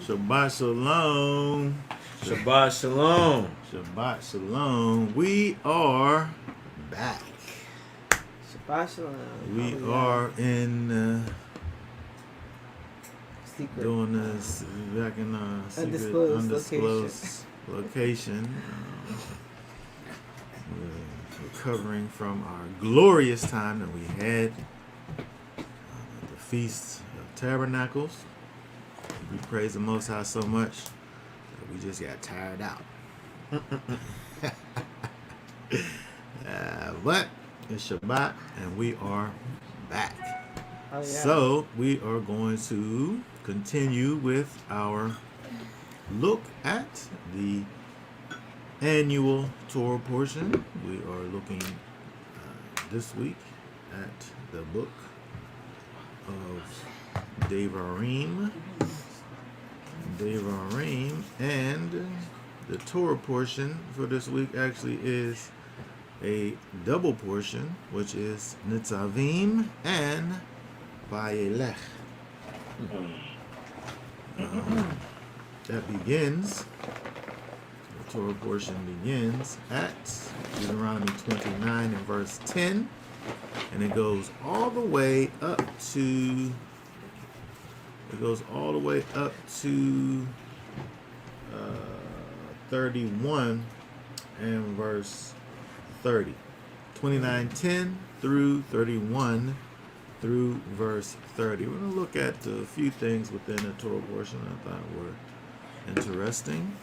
Shabbat Shalom. Shabbat Shalom. Shabbat Shalom. We are back. Shabbat Shalom. We are in Secret. doing this back in secret undisclosed location. We're recovering from our glorious time that we had at the Feast of Tabernacles. We praise the Most High so much that we just got tired out. But it's Shabbat and we are back. Oh, yeah. So we are going to continue with our look at the annual Torah portion. We are looking this week at the book of Devarim. And the Torah portion for this week actually is a double portion, which is Nitzavim and Vayelech. That begins, the Torah portion begins at Deuteronomy 29 and verse 10, and it goes all the way up to 31 and verse 30. 29:10 through 31 through verse 30. We're going to look at a few things within the Torah portion I thought were interesting.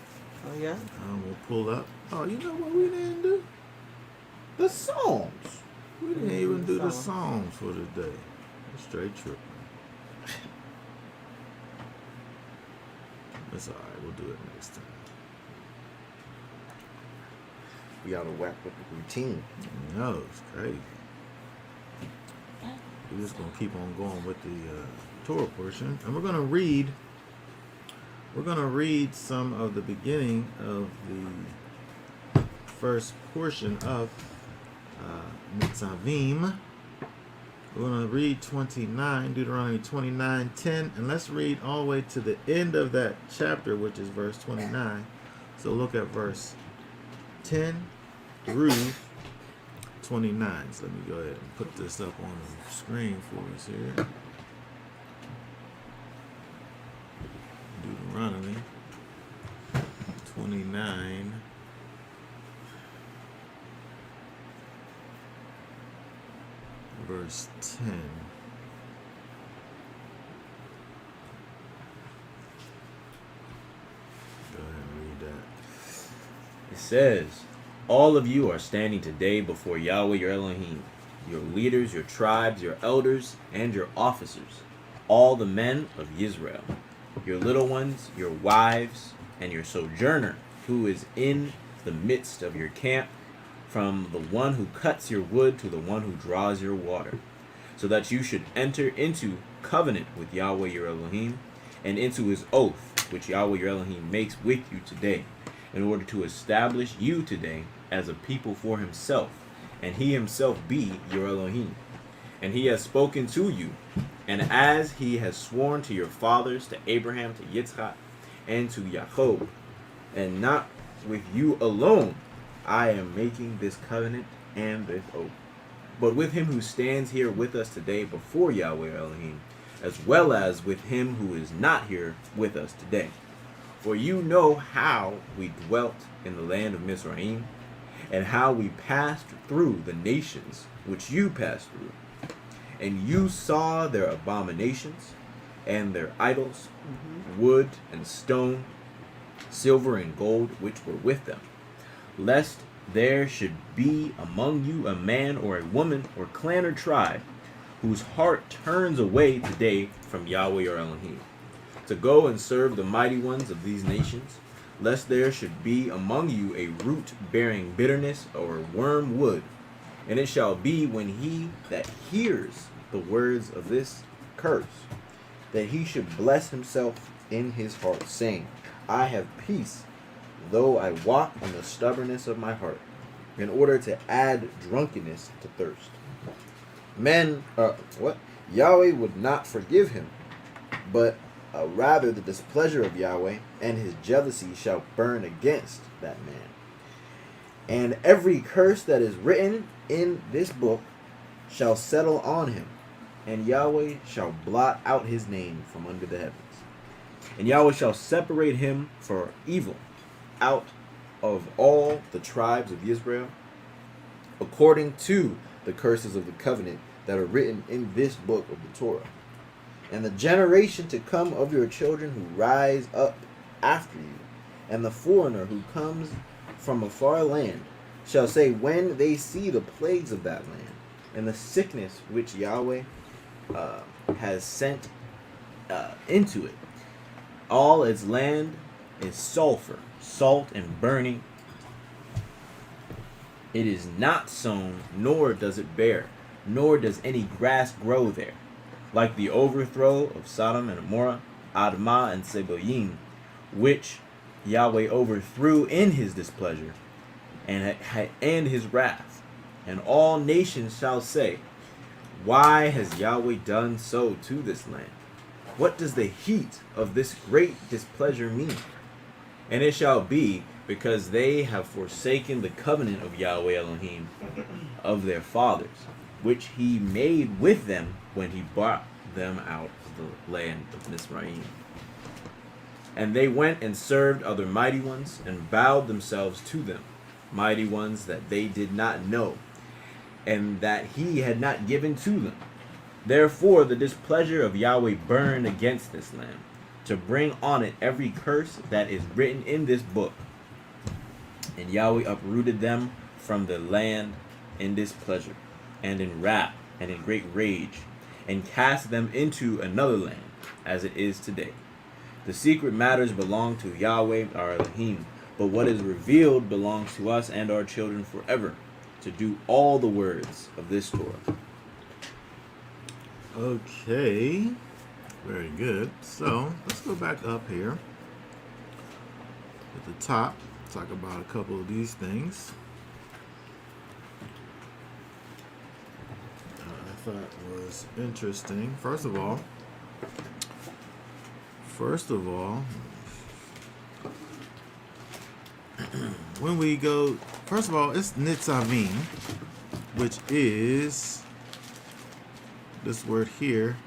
Oh, yeah? We'll pull up. Oh, you know what we didn't do? The songs. We didn't even do the songs for today. Straight tripping. That's all right. We'll do it next time. We out of whack with the routine. No, it's crazy. We're just gonna keep on going with the Torah portion, and we're gonna read. We're gonna read some of the beginning of the first portion of Nitzavim. We're going to read 29, Deuteronomy 29:10, and let's read all the way to the end of that chapter, which is verse 29. So look at verse 10 through 29. So let me go ahead and put this up on the screen for us here. Deuteronomy 29. Verse 10. Go ahead and read that. It says, all of you are standing today before Yahweh your Elohim, your leaders, your tribes, your elders, and your officers, all the men of Israel, your little ones, your wives, and your sojourner, who is in the midst of your camp, from the one who cuts your wood to the one who draws your water, so that you should enter into covenant with Yahweh your Elohim, and into his oath, which Yahweh your Elohim makes with you today, in order to establish you today as a people for himself, and he himself be your Elohim. And he has spoken to you, and as he has sworn to your fathers, to Abraham, to Yitzchak, and to Jacob, and not with you alone, I am making this covenant and this oath, but with him who stands here with us today before Yahweh Elohim, as well as with him who is not here with us today. For you know how we dwelt in the land of Mizraim, and how we passed through the nations which you passed through. And you saw their abominations and their idols, wood and stone, silver and gold, which were with them, lest there should be among you a man or a woman or clan or tribe whose heart turns away today from Yahweh your Elohim, to go and serve the mighty ones of these nations, lest there should be among you a root bearing bitterness or wormwood. And it shall be when he that hears the words of this curse, that he should bless himself in his heart, saying, I have peace, though I walk in the stubbornness of my heart, in order to add drunkenness to thirst. Yahweh would not forgive him, but rather the displeasure of Yahweh and his jealousy shall burn against that man. And every curse that is written in this book shall settle on him, and Yahweh shall blot out his name from under the heavens. And Yahweh shall separate him for evil out of all the tribes of Israel, according to the curses of the covenant that are written in this book of the Torah. And the generation to come of your children who rise up after you, and the foreigner who comes from a far land, shall say when they see the plagues of that land, and the sickness which Yahweh has sent into it. All its land is sulfur, salt, and burning. It is not sown, nor does it bear, nor does any grass grow there. Like the overthrow of Sodom and Gomorrah, Admah and Seboyim, which Yahweh overthrew in his displeasure and his wrath. And all nations shall say, why has Yahweh done so to this land? What does the heat of this great displeasure mean? And it shall be, because they have forsaken the covenant of Yahweh Elohim of their fathers, which he made with them when he brought them out of the land of Mizraim. And they went and served other mighty ones, and bowed themselves to them, mighty ones that they did not know, and that he had not given to them. Therefore the displeasure of Yahweh burned against this land, to bring on it every curse that is written in this book. And Yahweh uprooted them from the land in displeasure, and in wrath, and in great rage, and cast them into another land, as it is today. The secret matters belong to Yahweh our Elohim, but what is revealed belongs to us and our children forever, to do all the words of this Torah. Okay, very good. So let's go back up here at the top, talk about a couple of these things I thought was interesting. First of all, when we go, first of all, it's Nitzavim, which is this word here,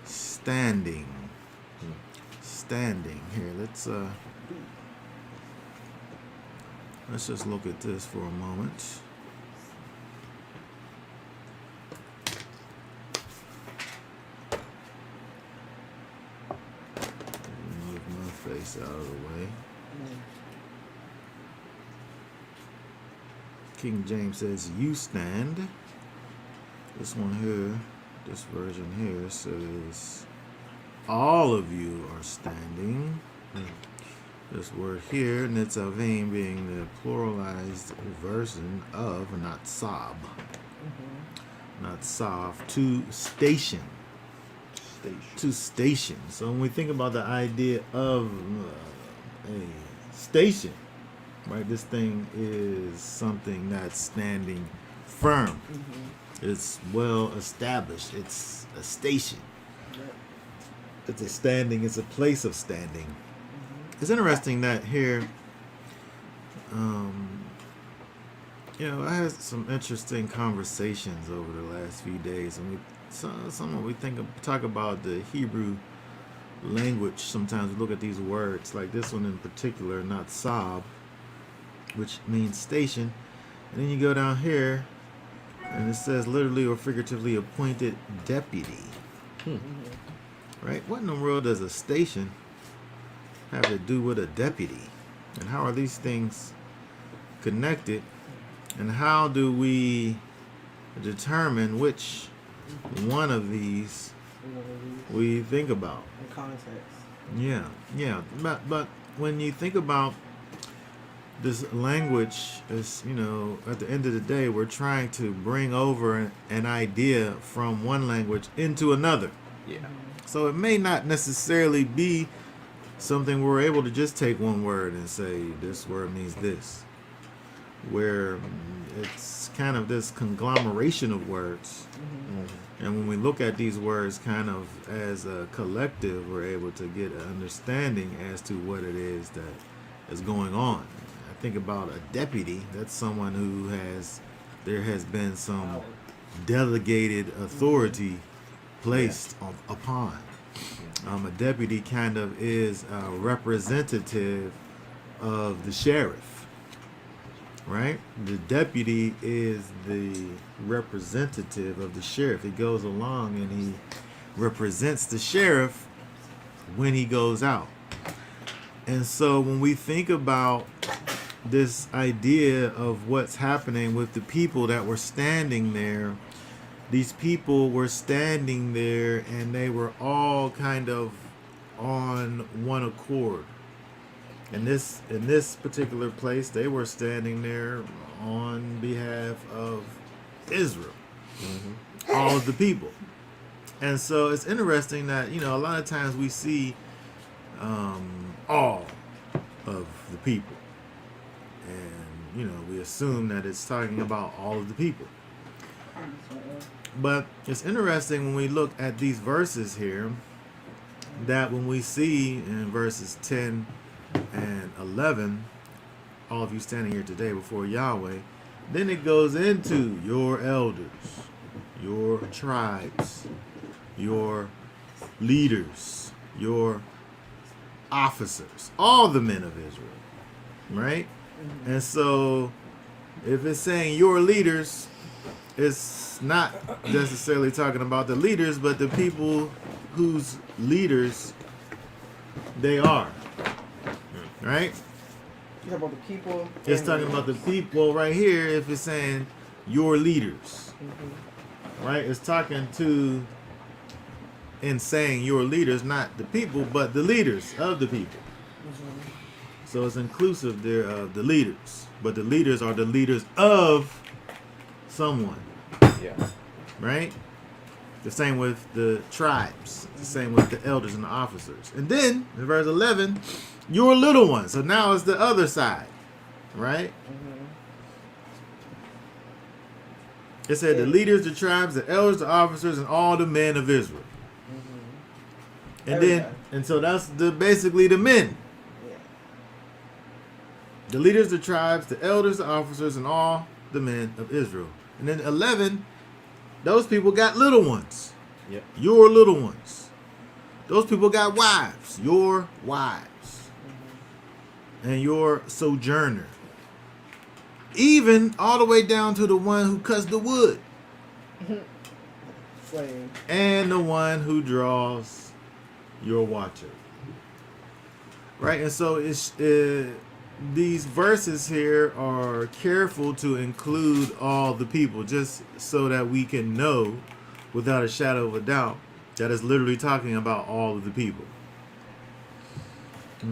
standing. Standing. Here, let's just look at this for a moment. Move my face out of the way. King James says, you stand. This one here, this version here says, all of you are standing. This word here, Nitzavim, being the pluralized version of Natsab. Natsav, to station. To station. So when we think about the idea of a station, right, this thing is something that's standing firm. It's well established. It's a station. It's a standing. It's a place of standing. It's interesting that here, I had some interesting conversations over the last few days, and we talk about the Hebrew language. Sometimes we look at these words, like this one in particular, not Sab, which means station, and then you go down here, and it says literally or figuratively appointed deputy. Right? What in the world does a station have to do with a deputy? And how are these things connected? And how do we determine which one of these we think about? In context. Yeah. But when you think about this language, is, at the end of the day, we're trying to bring over an idea from one language into another. Yeah. So it may not necessarily be something we're able to just take one word and say this word means this. Where it's kind of this conglomeration of words. And when we look at these words kind of as a collective, we're able to get an understanding as to what it is that is going on. I think about a deputy. That's someone who there has been some delegated authority placed upon. A deputy kind of is a representative of the sheriff, right? The deputy is the representative of the sheriff. He goes along and he represents the sheriff when he goes out. And so when we think about this idea of what's happening with the people that were standing there, these people were standing there and they were all kind of on one accord. In this particular place, they were standing there on behalf of Israel, all of the people. And so it's interesting that, a lot of times we see all of the people. And, we assume that it's talking about all of the people. But it's interesting when we look at these verses here, that when we see in verses 10 and 11, all of you standing here today before Yahweh, then it goes into your elders, your tribes, your leaders, your officers, all the men of Israel, right? And so if it's saying your leaders, it's not necessarily talking about the leaders, but the people whose leaders they are, right? You talk about the people. It's and talking about the people right here. If it's saying your leaders, right? It's talking to and saying your leaders, not the people, but the leaders of the people. So it's inclusive there of the leaders, but the leaders are the leaders of someone. Yeah. Right? The same with the tribes. The same with the elders and the officers. And then in verse 11, your little ones. So now it's the other side. Right? It said the leaders, the tribes, the elders, the officers, and all the men of Israel. And so that's basically the men. The leaders, the tribes, the elders, the officers, and all the men of Israel. And then 11, those people got little ones. Yep. Your little ones. Those people got wives. Your wives. And your sojourner. Even all the way down to the one who cuts the wood. Slave. And the one who draws your water. Right? And so these verses here are careful to include all the people, just so that we can know without a shadow of a doubt that it's literally talking about all of the people.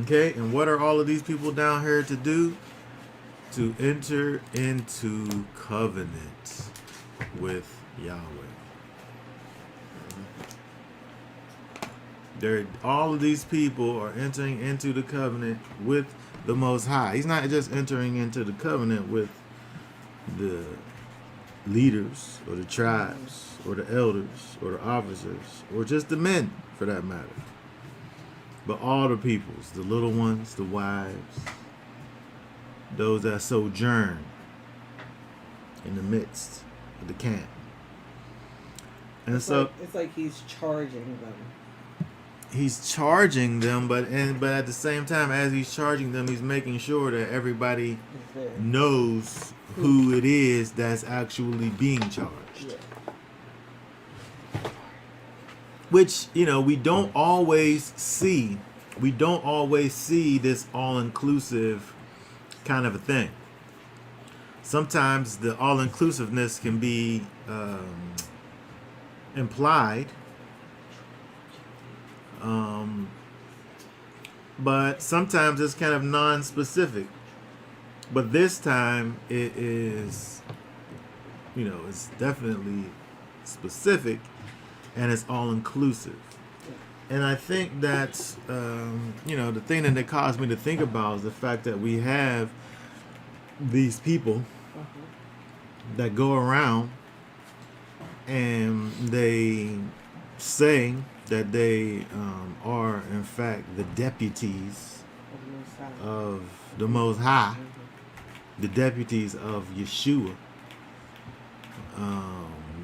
Okay, and what are all of these people down here to do? To enter into covenant with Yahweh. All of these people are entering into the covenant with the Most High. He's not just entering into the covenant with the leaders or the tribes or the elders or the officers or just the men, for that matter, but all the peoples, the little ones, the wives, those that sojourn in the midst of the camp. And It's like he's charging them. He's charging them, but at the same time, as he's charging them, he's making sure that everybody knows who it is that's actually being charged. Yeah. Which, we don't always see. We don't always see this all-inclusive kind of a thing. Sometimes the all-inclusiveness can be implied. But sometimes it's kind of non-specific. But this time it is, it's definitely specific and it's all-inclusive. And I think that's, the thing that it caused me to think about is the fact that we have these people that go around and they say that they are in fact the deputies of the Most High, the deputies of Yeshua.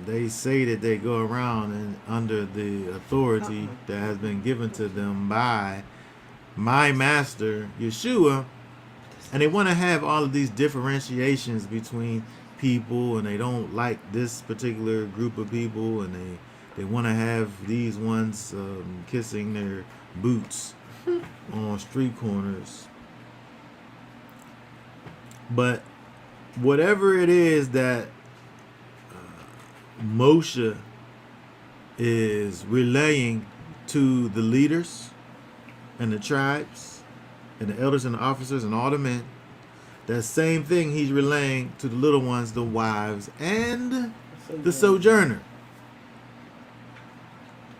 They say that they go around and under the authority that has been given to them by my master Yeshua, and they want to have all of these differentiations between people, and they don't like this particular group of people, and they want to have these ones kissing their boots on street corners. But whatever it is that Moshe is relaying to the leaders and the tribes and the elders and the officers and all the men, that same thing he's relaying to the little ones, the wives, and the sojourner,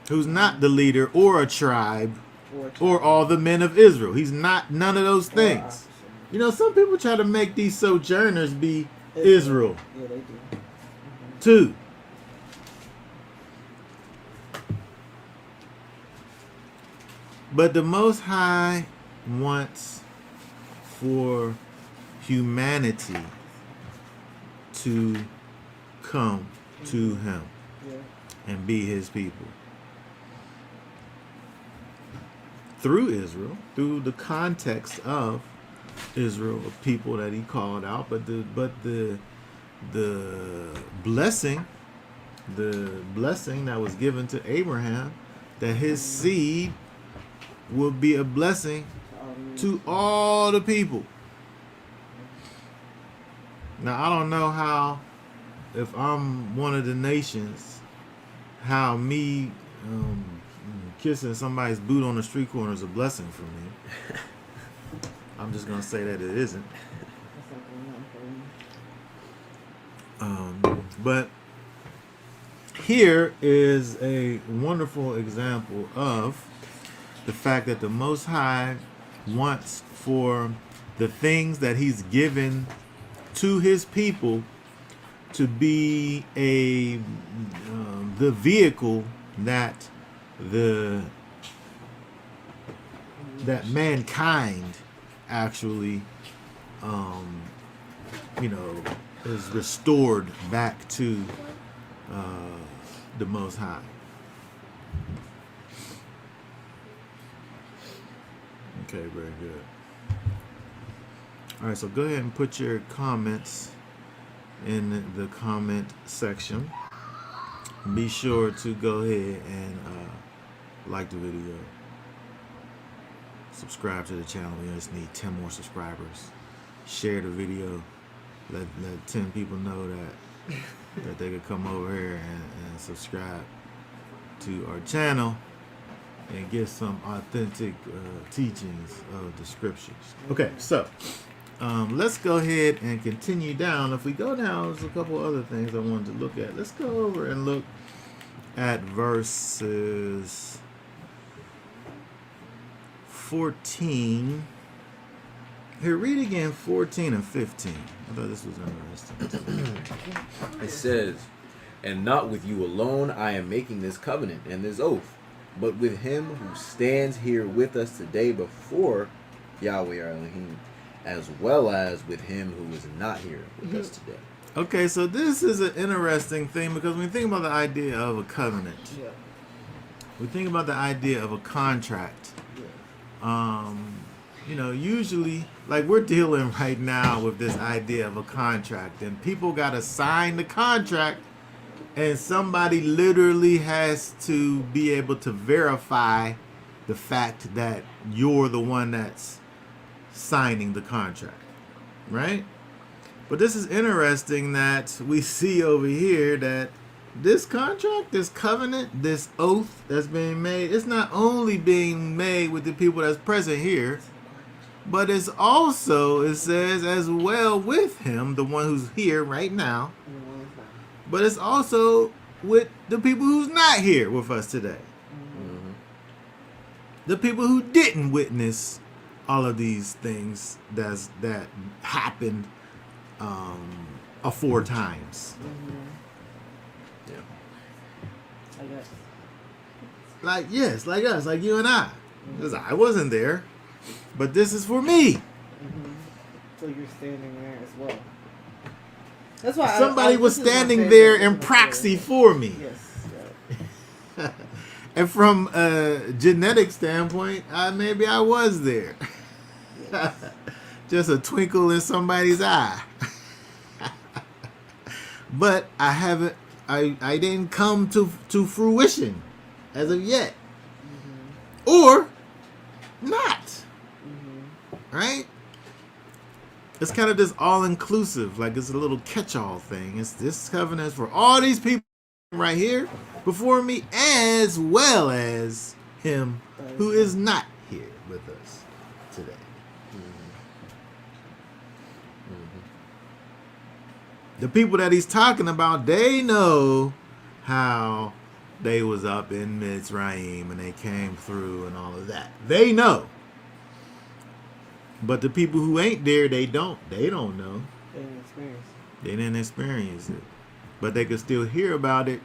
who's not the leader or a tribe or all the men of Israel. He's not none of those things. You know, some people try to make these sojourners be Israel Yeah, they do. too. But the Most High wants for humanity to come to Him Yeah. and be His people. Through Israel, through the context of Israel, of people that He called out, but the blessing that was given to Abraham, that his seed will be a blessing to all the people. Now, I don't know how, if I'm one of the nations, how me kissing somebody's boot on the street corner is a blessing for me. I'm just going to say that it isn't. But here is a wonderful example of the fact that the Most High wants for the things that He's given to His people to be the vehicle that mankind actually is restored back to the Most High. Okay, very good. All right, so go ahead and put your comments in the comment section. Be sure to go ahead and like the video. Subscribe to the channel. We just need 10 more subscribers. Share the video. Let 10 people know that they could come over here and subscribe to our channel and get some authentic teachings of the scriptures. Okay, so let's go ahead and continue down. If we go down, there's a couple other things I wanted to look at. Let's go over and look at verses 14. Here, read again 14 and 15. I thought this was interesting. It says, "And not with you alone I am making this covenant and this oath, but with him who stands here with us today before Yahweh our Elohim, as well as with him who is not here with us today." Okay, so this is an interesting thing, because when we think about the idea of a covenant, Yeah. we think about the idea of a contract. Yeah. Usually, like, we're dealing right now with this idea of a contract, and people got to sign the contract, and somebody literally has to be able to verify the fact that you're the one that's signing the contract, right? But this is interesting that we see over here that this contract, this covenant, this oath that's being made, it's not only being made with the people that's present here, but it's also, it says, as well with him, the one who's here right now, but it's also with the people who's not here with us today. Mm-hmm. The people who didn't witness all of these things that happened 4 times. Yeah. I guess. Like, yes, like us, like you and I. Because I wasn't there. But this is for me. So you're standing there as well. That's why Somebody was this is my standing favorite there in version of proxy the for me. story. Yes. And from a genetic standpoint, maybe I was there. Just a twinkle in somebody's eye. But I didn't come to fruition as of yet. Or not. Right? It's kind of this all-inclusive, like it's a little catch-all thing. It's this covenant for all these people right here before me, as well as him who is not here with us today. The people that he's talking about, they know how they was up in Mitzrayim and they came through and all of that. They know. But the people who ain't there, they don't know. They didn't experience They didn't experience it. But they could still hear about it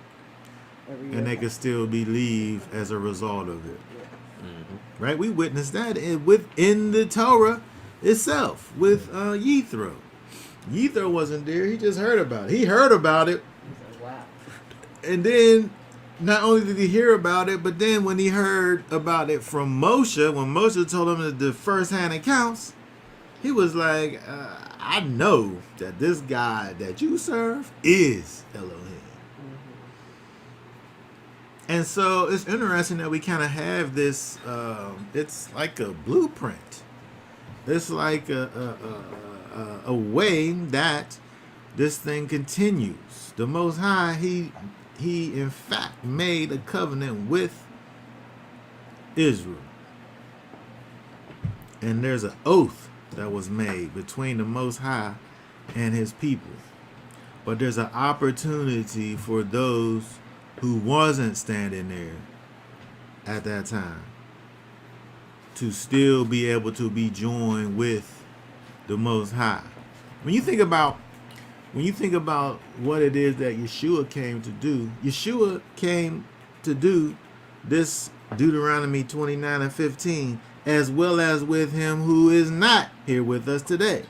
every year. and they could still believe as a result of it. Mm-hmm. Right? We witnessed that within the Torah itself with Yethro. Yethro wasn't there. He just heard about it. He heard about it. He's like, wow. And then not only did he hear about it, but then when he heard about it from Moshe, when Moshe told him the first-hand accounts, he was like, I know that this God that you serve is Elohim. And so it's interesting that we kind of have this, it's like a blueprint. It's like a way that this thing continues. The Most High, he in fact made a covenant with Israel. And there's an oath that was made between the Most High and his people. But there's an opportunity for those who wasn't standing there at that time to still be able to be joined with the Most High. When you think about what it is that Yeshua came to do, Yeshua came to do this Deuteronomy 29 and 15, as well as with him who is not here with us today.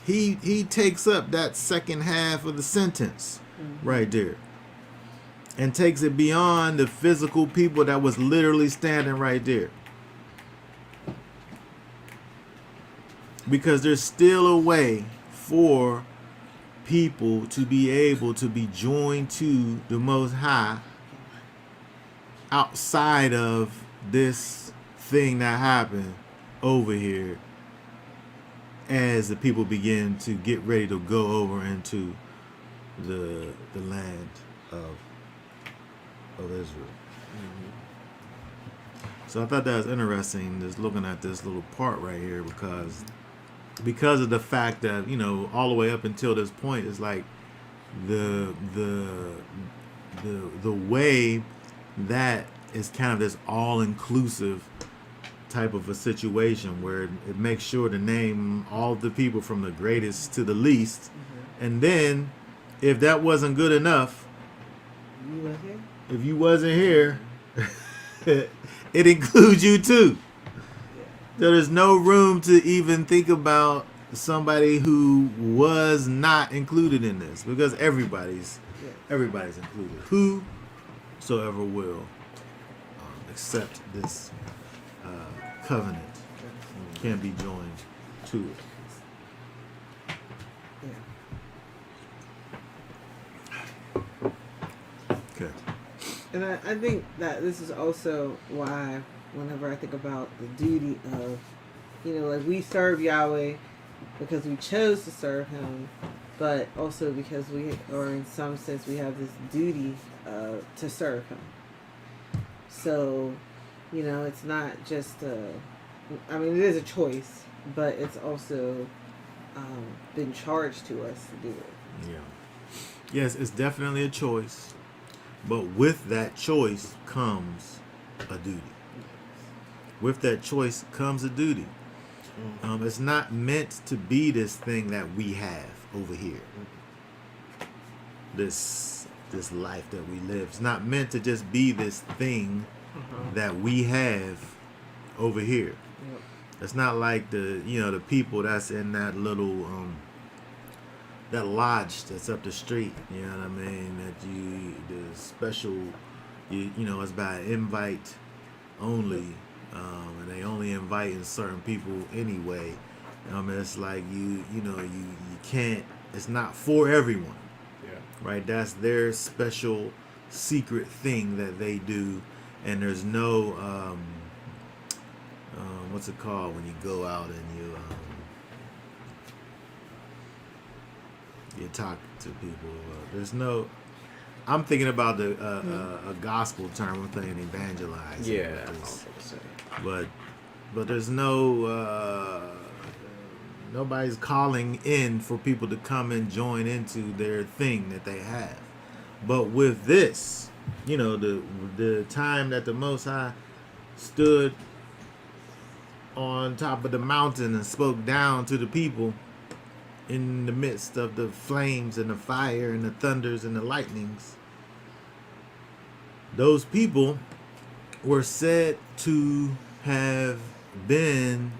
He takes up that second half of the sentence right there and takes it beyond the physical people that was literally standing right there. Because there's still a way for people to be able to be joined to the Most High outside of this thing that happened over here as the people begin to get ready to go over into the land of Israel. So I thought that was interesting, just looking at this little part right here, because of the fact that, you know, all the way up until this point is like the way that is kind of this all-inclusive type of a situation where it makes sure to name all the people from the greatest to the least. And then if that wasn't good enough, You was here? if you wasn't here, it includes you too. So there's no room to even think about somebody who was not included in this, because everybody's included. Whosoever will accept this covenant can be joined to it. Okay. And I think that this is also why whenever I think about the duty of, you know, like we serve Yahweh because we chose to serve him, but also because we, or in some sense, we have this duty to serve him. So, you know, it's not just I mean, it is a choice, but it's also been charged to us to do it. Yeah. Yes, it's definitely a choice, but with that choice comes a duty. With that choice comes a duty. It's not meant to be this thing that we have over here. This life that we live. It's not meant to just be this thing that we have over here. Yep. It's not like the people that's in that little that lodge that's up the street. You know what I mean? The special it's by invite only, and they only inviting certain people anyway. It's like you can't. It's not for everyone. Right, that's their special secret thing that they do, and there's no what's it called when you go out and you talk to people. There's no. I'm thinking about a gospel term. I'm thinking evangelize. Yeah, I was gonna say. But there's no. Nobody's calling in for people to come and join into their thing that they have. But with this, the time that the Most High stood on top of the mountain and spoke down to the people in the midst of the flames and the fire and the thunders and the lightnings, those people were said to have been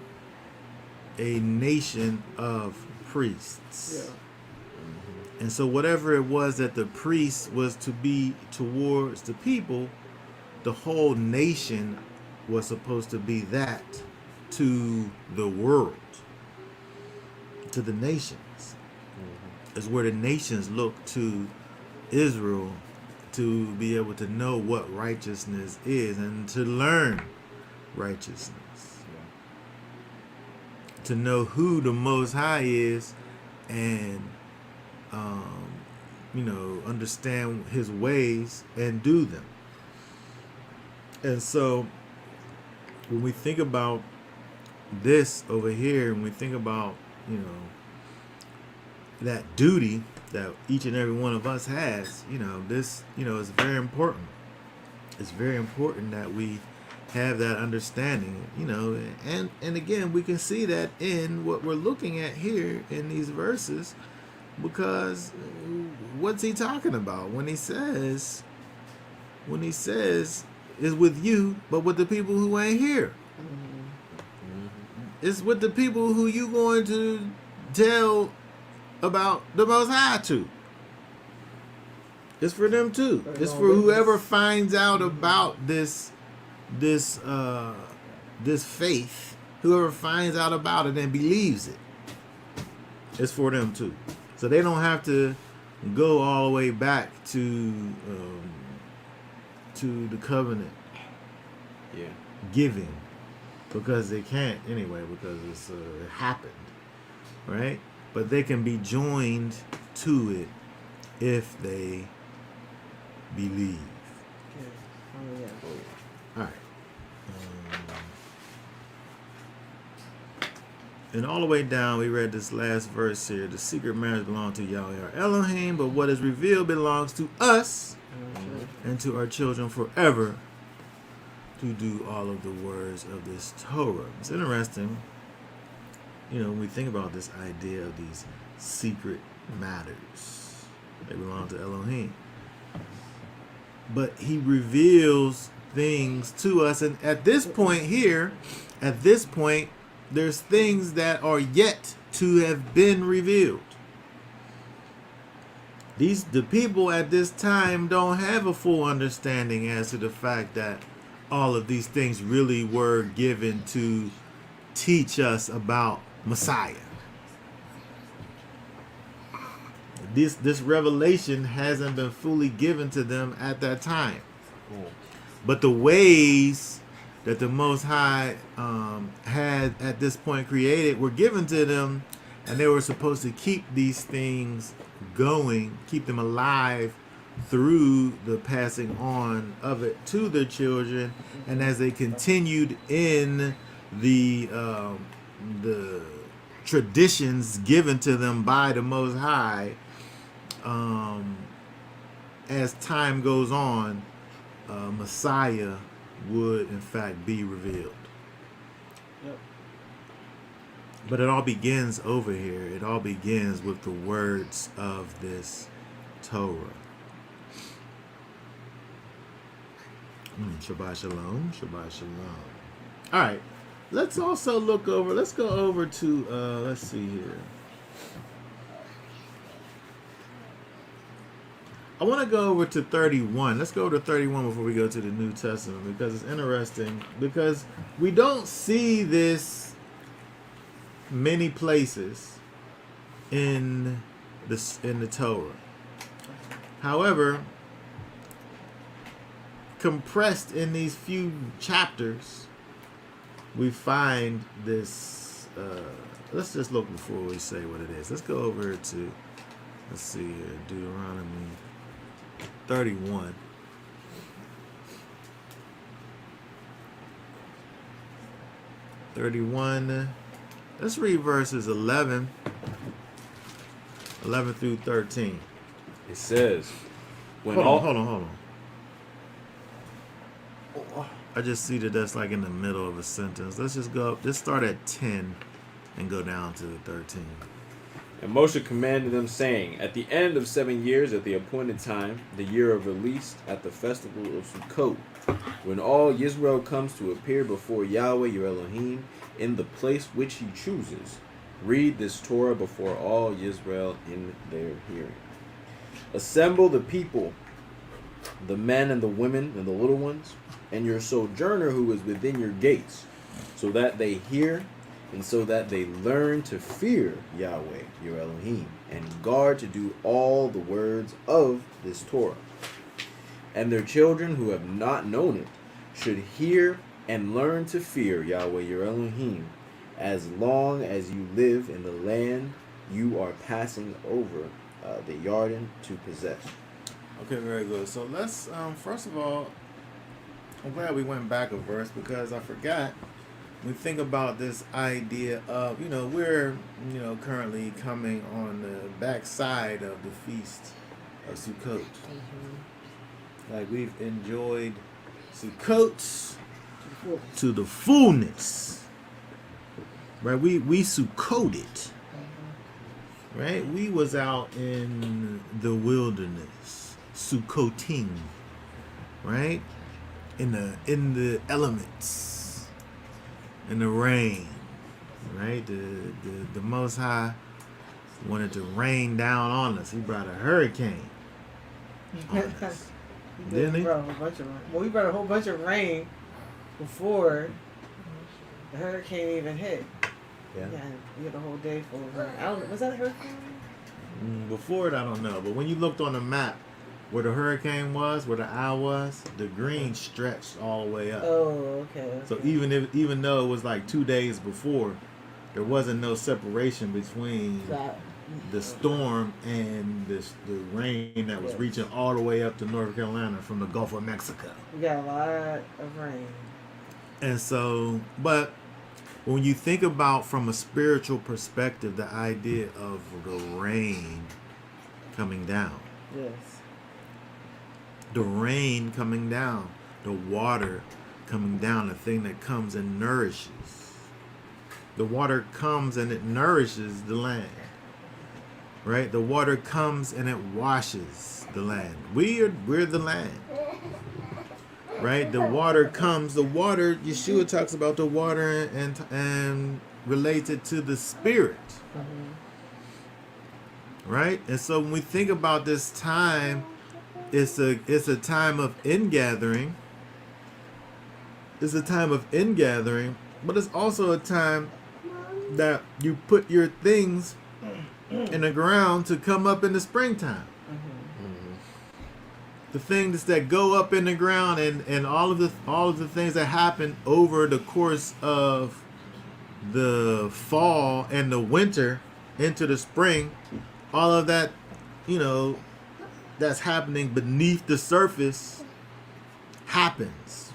a nation of priests. Yeah. And so whatever it was that the priest was to be towards the people, the whole nation was supposed to be that to the world, to the nations. Is where the nations look to Israel to be able to know what righteousness is and to learn righteousness. To know who the Most High is, and understand His ways and do them. And so, when we think about this over here, and we think about that duty that each and every one of us has, this is very important. It's very important that we have that understanding, and again, we can see that in what we're looking at here in these verses, because what's he talking about when he says is with you, but with the people who ain't here. It's with the people who you going to tell about the Most High to. It's for them too. It's for whoever finds out about this faith, whoever finds out about it and believes it, it's for them too. So they don't have to go all the way back to the covenant giving, because they can't anyway, because it happened, right? But they can be joined to it if they believe. Oh yeah. All right. And all the way down, we read this last verse here. The secret marriage belongs to Yahweh our Elohim, but what is revealed belongs to us and to our children forever, to do all of the words of this Torah. It's interesting, when we think about this idea of these secret matters. They belong to Elohim. But he reveals things to us, and at this point, there's things that are yet to have been revealed. The people at this time don't have a full understanding as to the fact that all of these things really were given to teach us about Messiah. This revelation hasn't been fully given to them at that time. But the ways that the Most High had at this point created were given to them, and they were supposed to keep these things going, keep them alive through the passing on of it to their children. And as they continued in the traditions given to them by the Most High, as time goes on, Messiah would in fact be revealed. Yep. But it all begins over here. It all begins with the words of this Torah. Shabbat shalom. Shabbat shalom. All right. Let's also look over. Let's go over to, let's see here. I want to go over to 31. Let's go over to 31 before we go to the New Testament, because it's interesting, because we don't see this many places in the Torah. However, compressed in these few chapters, we find this. Let's just look before we say what it is. Let's go over to, let's see here, Deuteronomy 31. Let's read verses 11 through 13. It says, when Hold on. I just see that that's like in the middle of a sentence. Let's just go. Let's start at 10 and go down to 13. And Moshe commanded them, saying, at the end of 7 years, at the appointed time, the year of release, at the festival of Sukkot, when all Israel comes to appear before Yahweh your Elohim in the place which he chooses, read this Torah before all Israel in their hearing. Assemble the people, the men and the women and the little ones, and your sojourner who is within your gates, so that they hear and so that they learn to fear Yahweh your Elohim, and guard to do all the words of this Torah. And their children who have not known it should hear and learn to fear Yahweh your Elohim, as long as you live in the land you are passing over the Jordan to possess. Okay, very good. So let's, first of all, I'm glad we went back a verse, because I forgot. We think about this idea of, we're, currently coming on the backside of the feast of Sukkot. Like, we've enjoyed Sukkot to the fullness. Right? We Sukkoted. Right? We was out in the wilderness, Sukkoting. Right? In the elements, in the rain, right? The Most High wanted to rain down on us. He brought a hurricane on us. Didn't he? We brought a whole bunch of rain before the hurricane even hit. Yeah. You had a whole day full of rain. Was that a hurricane? Before it, I don't know. But when you looked on the map, where the hurricane was, where the eye was, the green stretched all the way up. Oh, okay. So even though it was like 2 days before, there wasn't no separation between the storm and the rain that was reaching all the way up to North Carolina from the Gulf of Mexico. We got a lot of rain. And so, but when you think about from a spiritual perspective, the idea of the rain coming down. Yes. The rain coming down, the water coming down, the thing that comes and nourishes. The water comes and it nourishes the land. Right? The water comes and it washes the land. We're the land. Right? The water comes, Yeshua talks about the water and relates it to the spirit. Mm-hmm. Right? And so when we think about this time, it's a time of ingathering. It's a time of ingathering, but it's also a time that you put your things in the ground to come up in the springtime. Mm-hmm. The things that go up in the ground and all of the things that happen over the course of the fall and the winter into the spring, all of that, that's happening beneath the surface happens.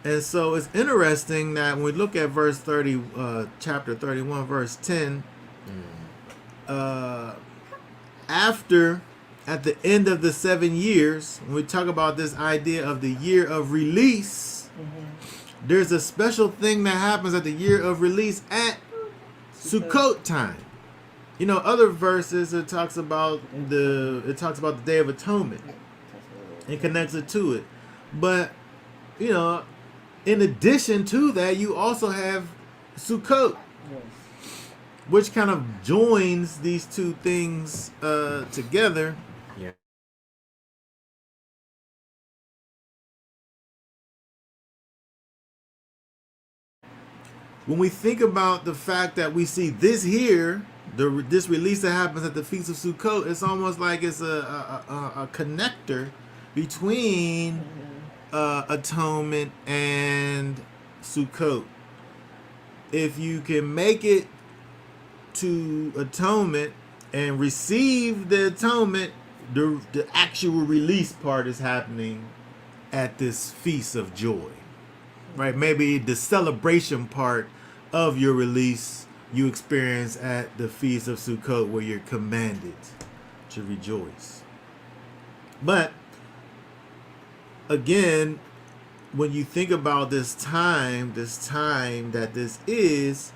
And so it's interesting that when we look at verse 30, chapter 31, verse 10, at the end of the 7 years, when we talk about this idea of the year of release, there's a special thing that happens at the year of release at Sukkot time. You know, other verses it talks about the Day of Atonement and connects it to it. But you know, in addition to that, you also have Sukkot, which kind of joins these two things together. Yeah. When we think about the fact that we see this here, this release that happens at the Feast of Sukkot, it's almost like it's a connector between atonement and Sukkot. If you can make it to atonement and receive the atonement, the actual release part is happening at this feast of joy, right? Maybe the celebration part of your release you experience at the Feast of Sukkot, where you're commanded to rejoice. But again, when you think about this time that this is,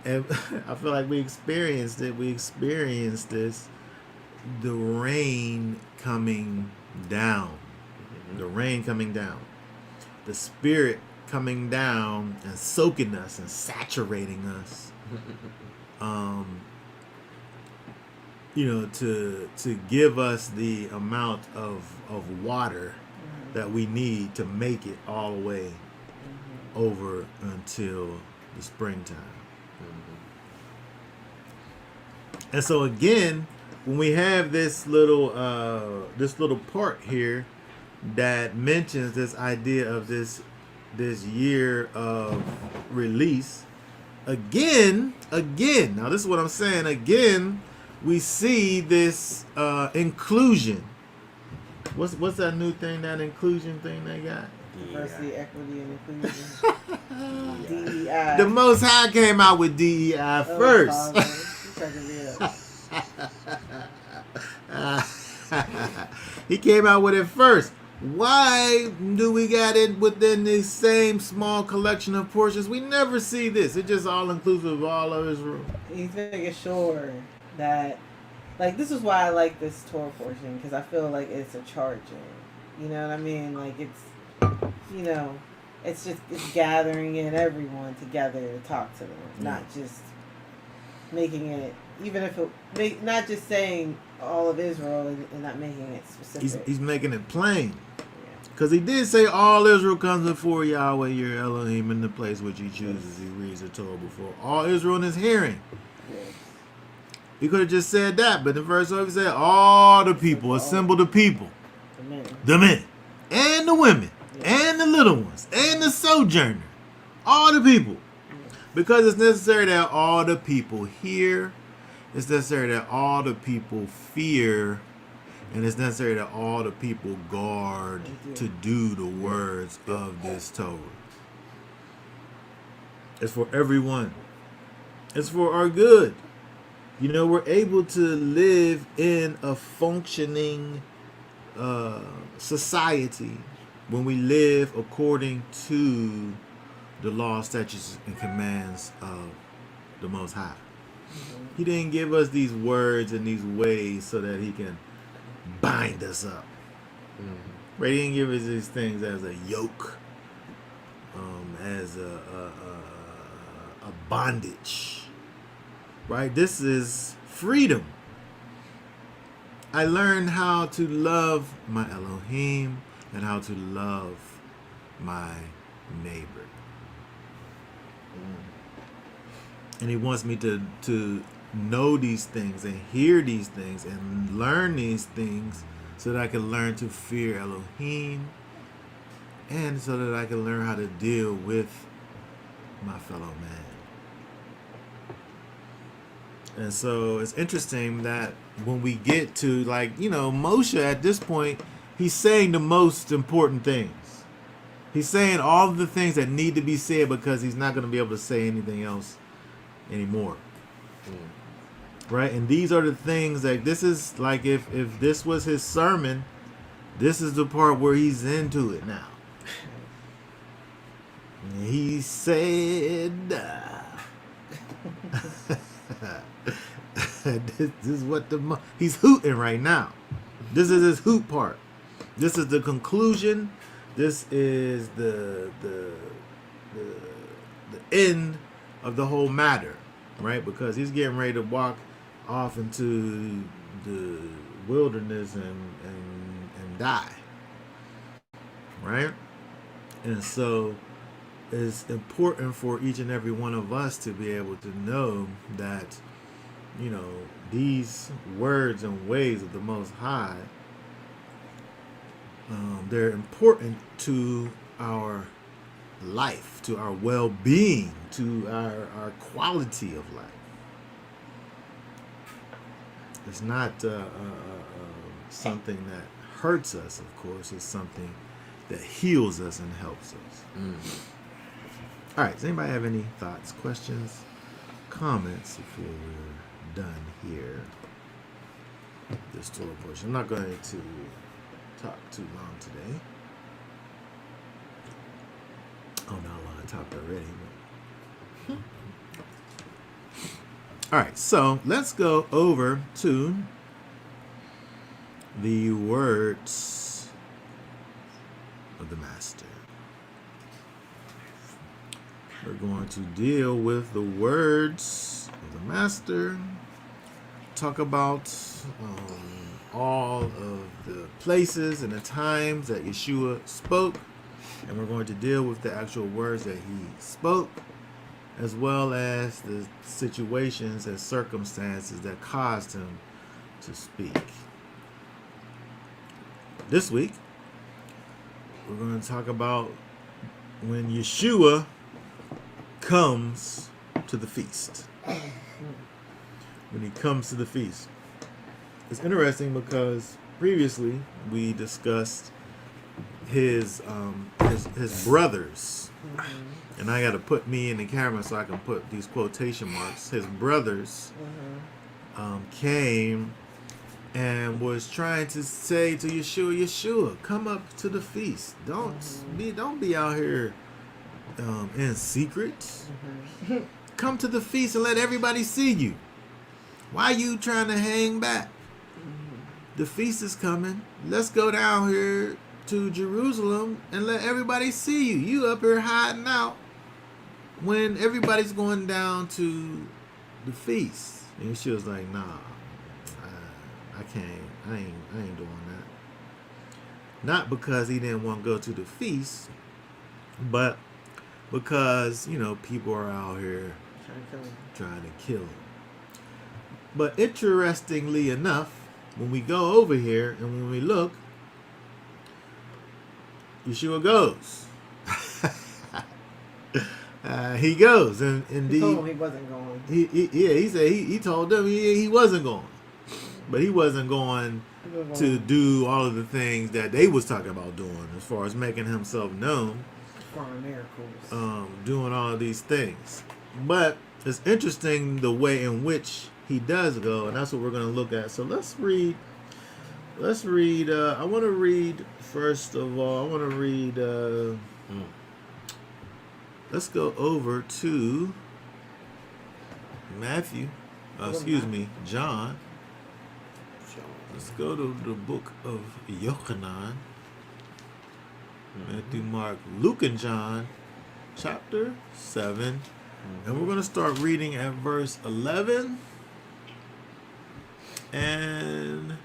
and I feel like we experienced this, the rain coming down. The rain coming down. The Spirit coming down and soaking us and saturating us. You know, to give us the amount of water that we need to make it all the way over until the springtime. And so again, when we have this little part here that mentions this idea of this year of release, again, now this is what I'm saying, again, we see this inclusion. What's that new thing, that inclusion thing they got? Diversity, equity, and inclusion. DEI. The Most High came out with DEI first. He came out with it first. Why do we got it within this same small collection of portions? We never see this. It's just all inclusive of all of Israel. He's making sure that, like, this is why I like this Torah portion, because I feel like it's a charging. You know what I mean? Like, it's, you know, it's gathering in everyone together to talk to them, not just making it, even if it, not just saying all of Israel and not making it specific. He's making it plain. Because he did say all Israel comes before Yahweh your Elohim in the place which he chooses. He reads the Torah before all Israel in his hearing. Yes. He could have just said that, but the verse over said all the people, assemble the people. The men and the women and the little ones and the sojourner. All the people. Because it's necessary that all the people hear. It's necessary that all the people fear. And it's necessary that all the people guard to do the words of this Torah. It's for everyone. It's for our good. You know, we're able to live in a functioning society when we live according to the law, statutes, and commands of the Most High. He didn't give us these words and these ways so that he can bind us up. Right? He didn't give us these things as a yoke, as a bondage. Right? This is freedom. I learned how to love my Elohim and how to love my neighbor. And he wants me to know these things and hear these things and learn these things so that I can learn to fear Elohim and so that I can learn how to deal with my fellow man. And so it's interesting that when we get to, like, you know, Moshe at this point, he's saying the most important things. He's saying all of the things that need to be said because he's not going to be able to say anything else anymore. Right? And these are the things that this is like, if this was his sermon, this is the part where he's into it now. He said, this is what he's hooting right now. This is his hoot part. This is the conclusion. This is the end of the whole matter, right? Because he's getting ready to walk off into the wilderness and die, right? And so it's important for each and every one of us to be able to know that, you know, these words and ways of the Most High, they're important to our life, to our well-being, to our quality of life. It's not something that hurts us, of course. It's something that heals us and helps us. All right, does anybody have any thoughts, questions, comments before we're done here? This Torah portion. I'm not going to talk too long today. Oh, not long. I talked already. All right, so let's go over to the words of the Master. We're going to deal with the words of the Master, talk about all of the places and the times that Yeshua spoke, and we're going to deal with the actual words that he spoke, as well as the situations and circumstances that caused him to speak. This week, we're going to talk about when Yeshua comes to the feast. When he comes to the feast. It's interesting because previously we discussed his brothers. And I got to put me in the camera so I can put these quotation marks. His brothers came and was trying to say to Yeshua, come up to the feast. Don't be out here in secret. Come to the feast and let everybody see you. Why are you trying to hang back? The feast is coming. Let's go down here to Jerusalem and let everybody see you. You up here hiding out when everybody's going down to the feast. And she was like, nah, I can't. I ain't doing that. Not because he didn't want to go to the feast, but because, you know, people are out here trying to kill him. But interestingly enough, when we go over here and when we look, Yeshua goes. He goes, and he told him he wasn't going. He said he told them he wasn't going, but he wasn't going to do all of the things that they was talking about doing, as far as making himself known, performing miracles, doing all of these things. But it's interesting the way in which he does go, and that's what we're going to look at. So let's read. I want to read first of all. Let's go over to Matthew. John. Let's go to the book of Yochanan. Matthew, Mark, Luke, and John, chapter 7. And we're going to start reading at verse 11. And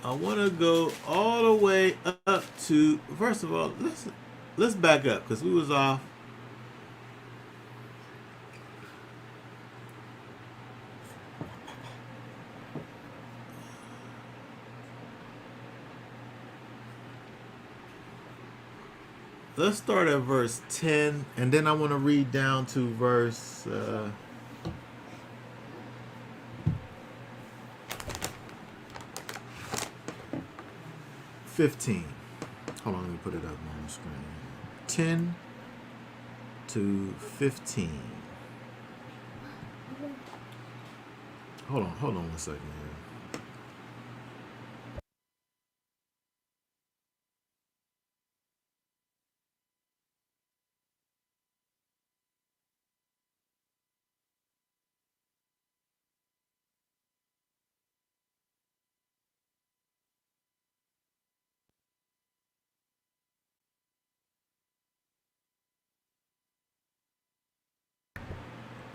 I want to go all the way up to, first of all, let's back up because we was off. Let's start at verse 10, and then I want to read down to verse 15. Hold on, let me put it up on the screen. 10 to 15. Hold on 1 second here.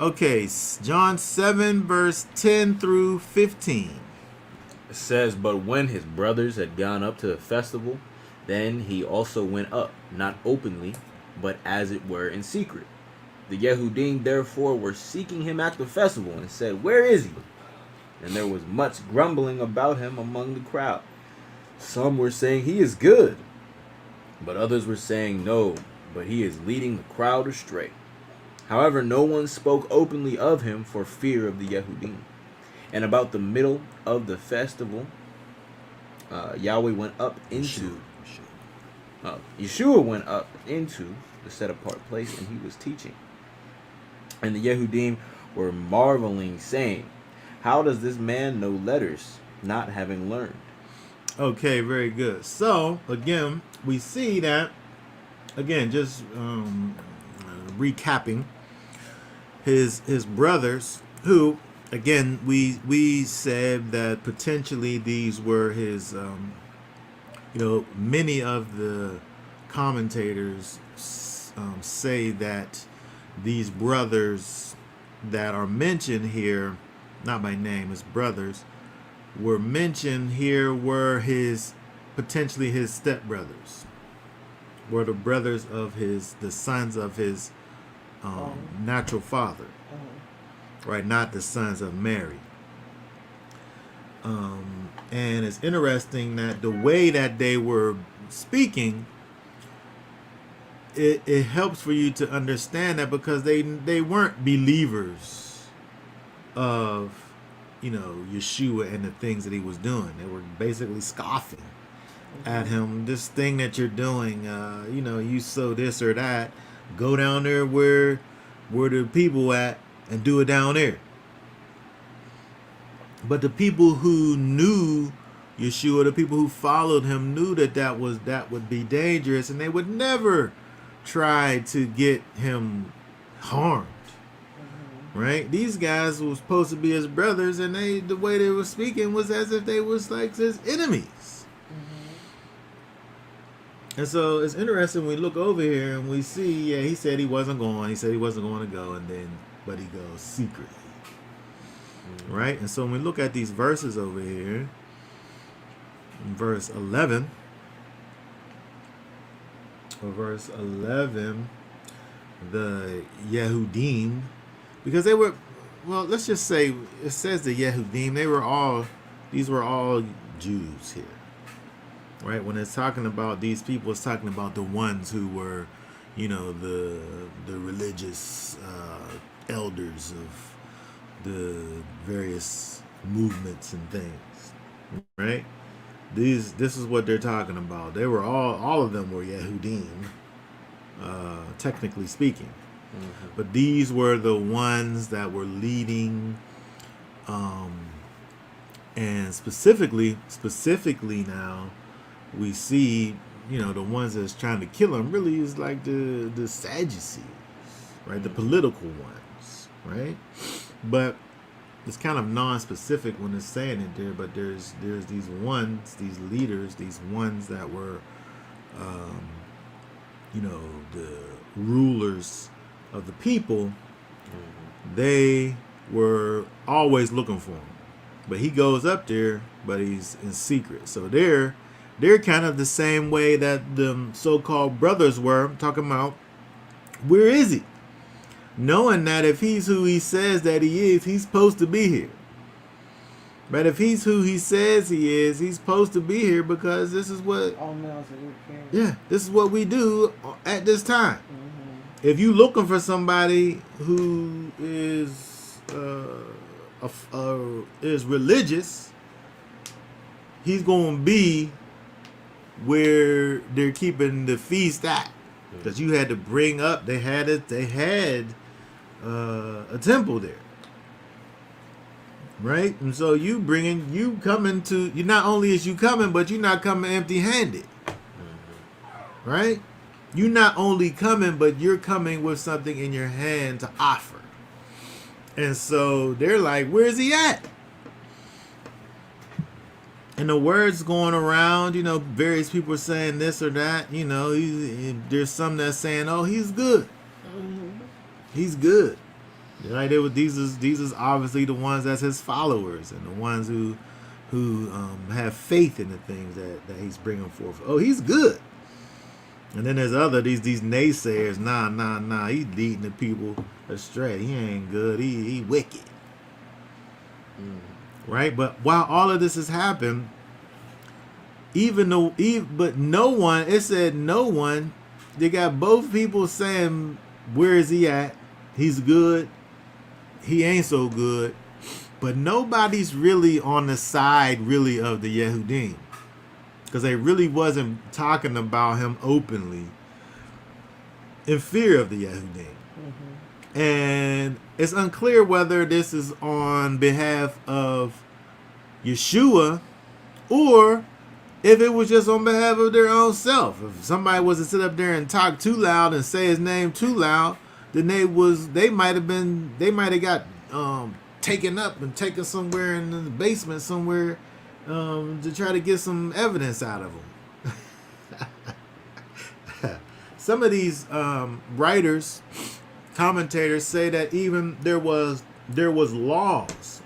Okay, John 7, verse 10 through 15. It says, "But when his brothers had gone up to the festival, then he also went up, not openly, but as it were in secret. The Yehudim therefore were seeking him at the festival, and said, Where is he? And there was much grumbling about him among the crowd. Some were saying, He is good. But others were saying, No, but he is leading the crowd astray. However, no one spoke openly of him for fear of the Yehudim. And about the middle of the festival, Yahweh went up into Yeshua went up into the set apart place, and he was teaching. And the Yehudim were marveling, saying, How does this man know letters, not having learned? Okay, very good. So, again, we see that, again, just recapping, his brothers, who, again, we said that potentially these were his, many of the commentators say that these brothers that are mentioned here, not by name, as brothers, were mentioned here were potentially his stepbrothers, were the brothers of the sons of his natural father, right? Not the sons of Mary. And it's interesting that the way that they were speaking, it helps for you to understand that, because they weren't believers of Yeshua and the things that he was doing. They were basically scoffing at him. This thing that you're doing, you sow this or that, go down there where the people at and do it down there. But the people who knew Yeshua, the people who followed him, knew that would be dangerous, and they would never try to get him harmed. Right? These guys were supposed to be his brothers, and the way they were speaking was as if they was like his enemies. And so it's interesting, we look over here and we see, he said he wasn't going. He said he wasn't going to go, but he goes secretly. Right? And so when we look at these verses over here, in verse 11, the Yehudim, because they were, let's just say, it says the Yehudim, these were all Jews here. Right? When it's talking about these people, it's talking about the ones who were, the religious elders of the various movements and things. Right? This is what they're talking about. They were all of them were Yehudim, technically speaking. But these were the ones that were leading, and specifically now, we see, the ones that's trying to kill him really is like the Sadducees, right? The political ones, right? But it's kind of non-specific when it's saying it there. But there's these ones, these leaders, these ones that were, the rulers of the people. They were always looking for him, but he goes up there, but he's in secret. So they're kind of the same way that the so-called brothers were. I'm talking about, where is he? Knowing that if he's who he says that he is, he's supposed to be here. But if he's who he says he is, he's supposed to be here, because this is what this is what we do at this time. If you looking for somebody who is religious, he's going to be where they're keeping the feast at, because you had to bring up. They had a temple there, right? And so you not only is you coming, but you're not coming empty-handed, right? You're not only coming, but you're coming with something in your hand to offer. And so they're like, where's he at? And the words going around, various people are saying this or that. There's some that's saying, oh, he's good. He's good. Like these is obviously the ones that's his followers and the ones who have faith in the things that he's bringing forth. Oh, he's good. And then there's these naysayers. Nah. He's leading the people astray. He ain't good. He wicked. Right? But while all of this has happened, but no one, it said no one, they got both people saying, where is he at? He's good. He ain't so good. But nobody's really on the side really of the Yehudim. Because they really wasn't talking about him openly in fear of the Yehudim. Mm-hmm. And it's unclear whether this is on behalf of Yeshua or if it was just on behalf of their own self. If somebody was to sit up there and talk too loud and say his name too loud, then they might have got taken up and taken somewhere in the basement somewhere to try to get some evidence out of them. Some of these writers, commentators say that even there was laws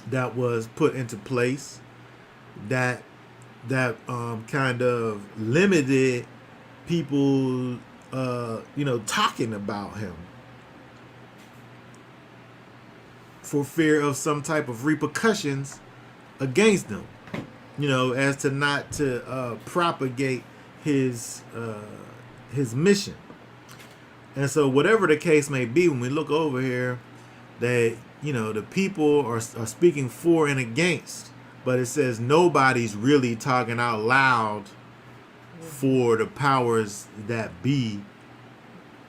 that was put into place that kind of limited people talking about him for fear of some type of repercussions against them, as to not to propagate his mission. And so whatever the case may be, when we look over here, that the people are speaking for and against, but it says nobody's really talking out loud for the powers that be,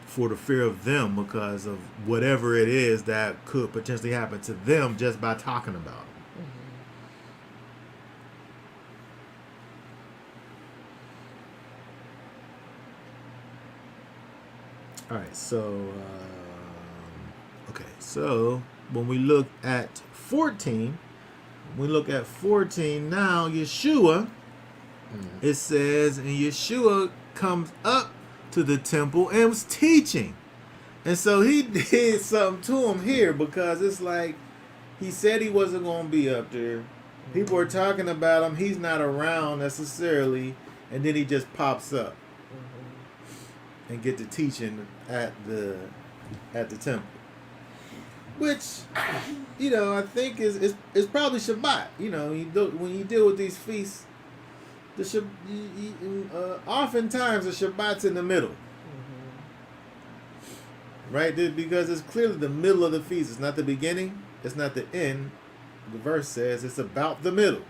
for the fear of them, because of whatever it is that could potentially happen to them just by talking about it. All right, so when we look at 14, now, Yeshua, it says, and Yeshua comes up to the temple and was teaching. And so he did something to him here, because it's like he said he wasn't going to be up there. People are talking about him. He's not around necessarily. And then he just pops up and get to teaching at the temple, which I think is probably Shabbat. When you deal with these feasts, oftentimes the Shabbat's in the middle, right? Because it's clearly the middle of the feast. It's not the beginning. It's not the end. The verse says it's about the middle.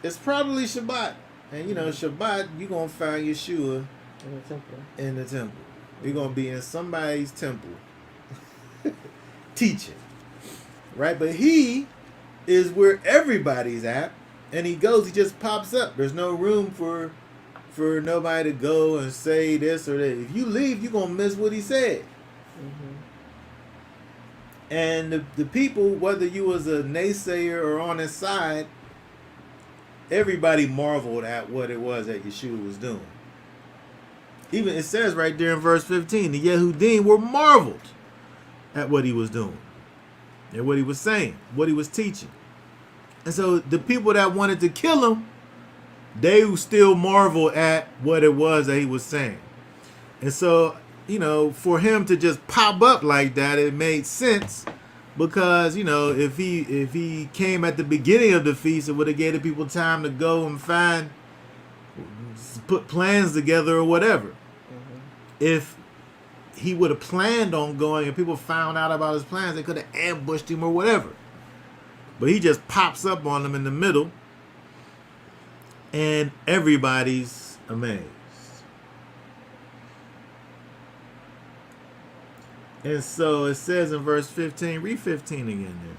It's probably Shabbat, and Shabbat you're gonna find Yeshua in the temple. You're going to be in somebody's temple teaching. Right? But he is where everybody's at. And he just pops up. There's no room for nobody to go and say this or that. If you leave, you're going to miss what he said. And the people, whether you was a naysayer or on his side, everybody marveled at what it was that Yeshua was doing. Even it says right there in verse 15, the Yehudim were marveled at what he was doing and what he was saying, what he was teaching. And so the people that wanted to kill him, they still marveled at what it was that he was saying. And so, for him to just pop up like that, it made sense, because, if he came at the beginning of the feast, it would have gave the people time to go and put plans together or whatever. If he would have planned on going and people found out about his plans, they could have ambushed him or whatever. But he just pops up on them in the middle, and everybody's amazed. And so it says in verse 15, read 15 again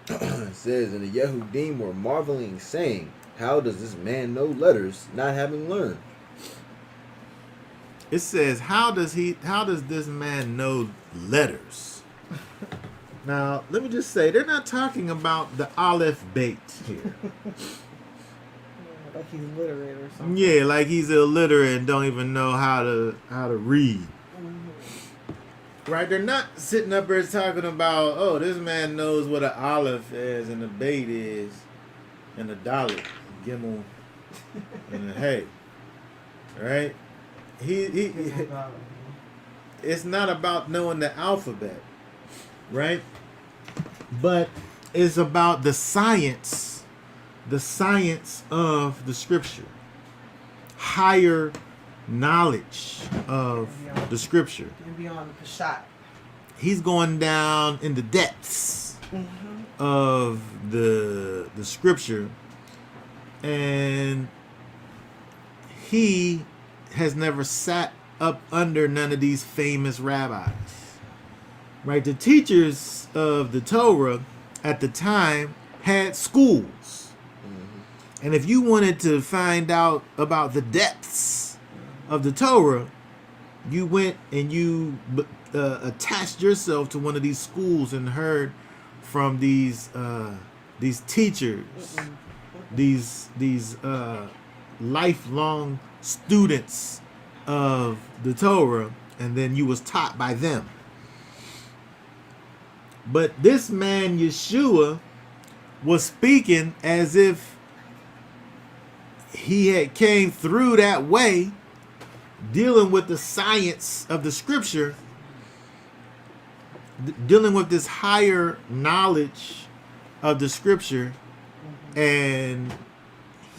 there. It says, and the Yehudim were marveling, saying, how does this man know letters, not having learned? It says, how does this man know letters? Now, let me just say, they're not talking about the Aleph Beit here. Like he's illiterate or something. Yeah, like he's illiterate and don't even know how to read. Right? They're not sitting up there talking about, oh, this man knows what an olive is and a bait is and a dalit, gimel, and a hay. Right? He it's not about knowing the alphabet, right? But it's about the science of the scripture, higher knowledge of the scripture. And beyond the shot. He's going down in the depths of the scripture, and he has never sat up under none of these famous rabbis. Right? The teachers of the Torah at the time had schools. And if you wanted to find out about the depths of the Torah, you went and you attached yourself to one of these schools and heard from these teachers, these lifelong students of the Torah, and then you was taught by them. But this man Yeshua was speaking as if he had came through that way, dealing with the science of the scripture, dealing with this higher knowledge of the scripture, and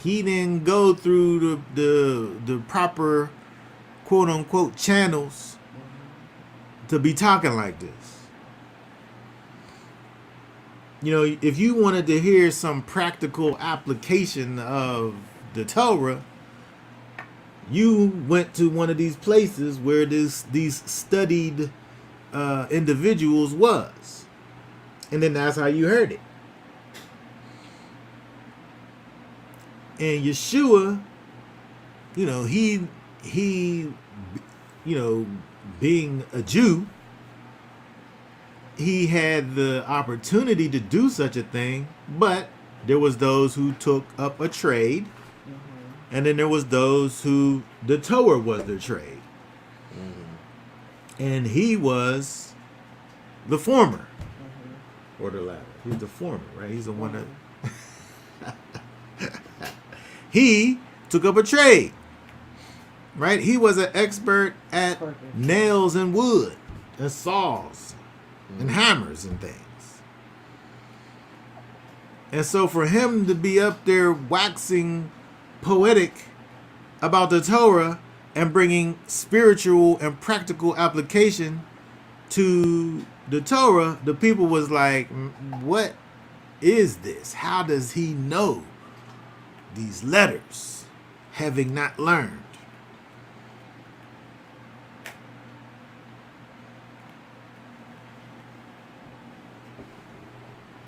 he didn't go through the proper quote unquote channels to be talking like this. You know, if you wanted to hear some practical application of the Torah, you went to one of these places where these studied individuals was, and then that's how you heard it. And Yeshua, you know, he you know, being a Jew, he had the opportunity to do such a thing, but there was those who took up a trade, and then there was those who the Torah was their trade, and he was the former, or the latter. He's the former, right? He's the one that he took up a trade, right? He was an expert at nails and wood and saws and hammers and things. And so for him to be up there waxing poetic about the Torah and bringing spiritual and practical application to the Torah, the people was like, what is this? How does he know these letters, having not learned?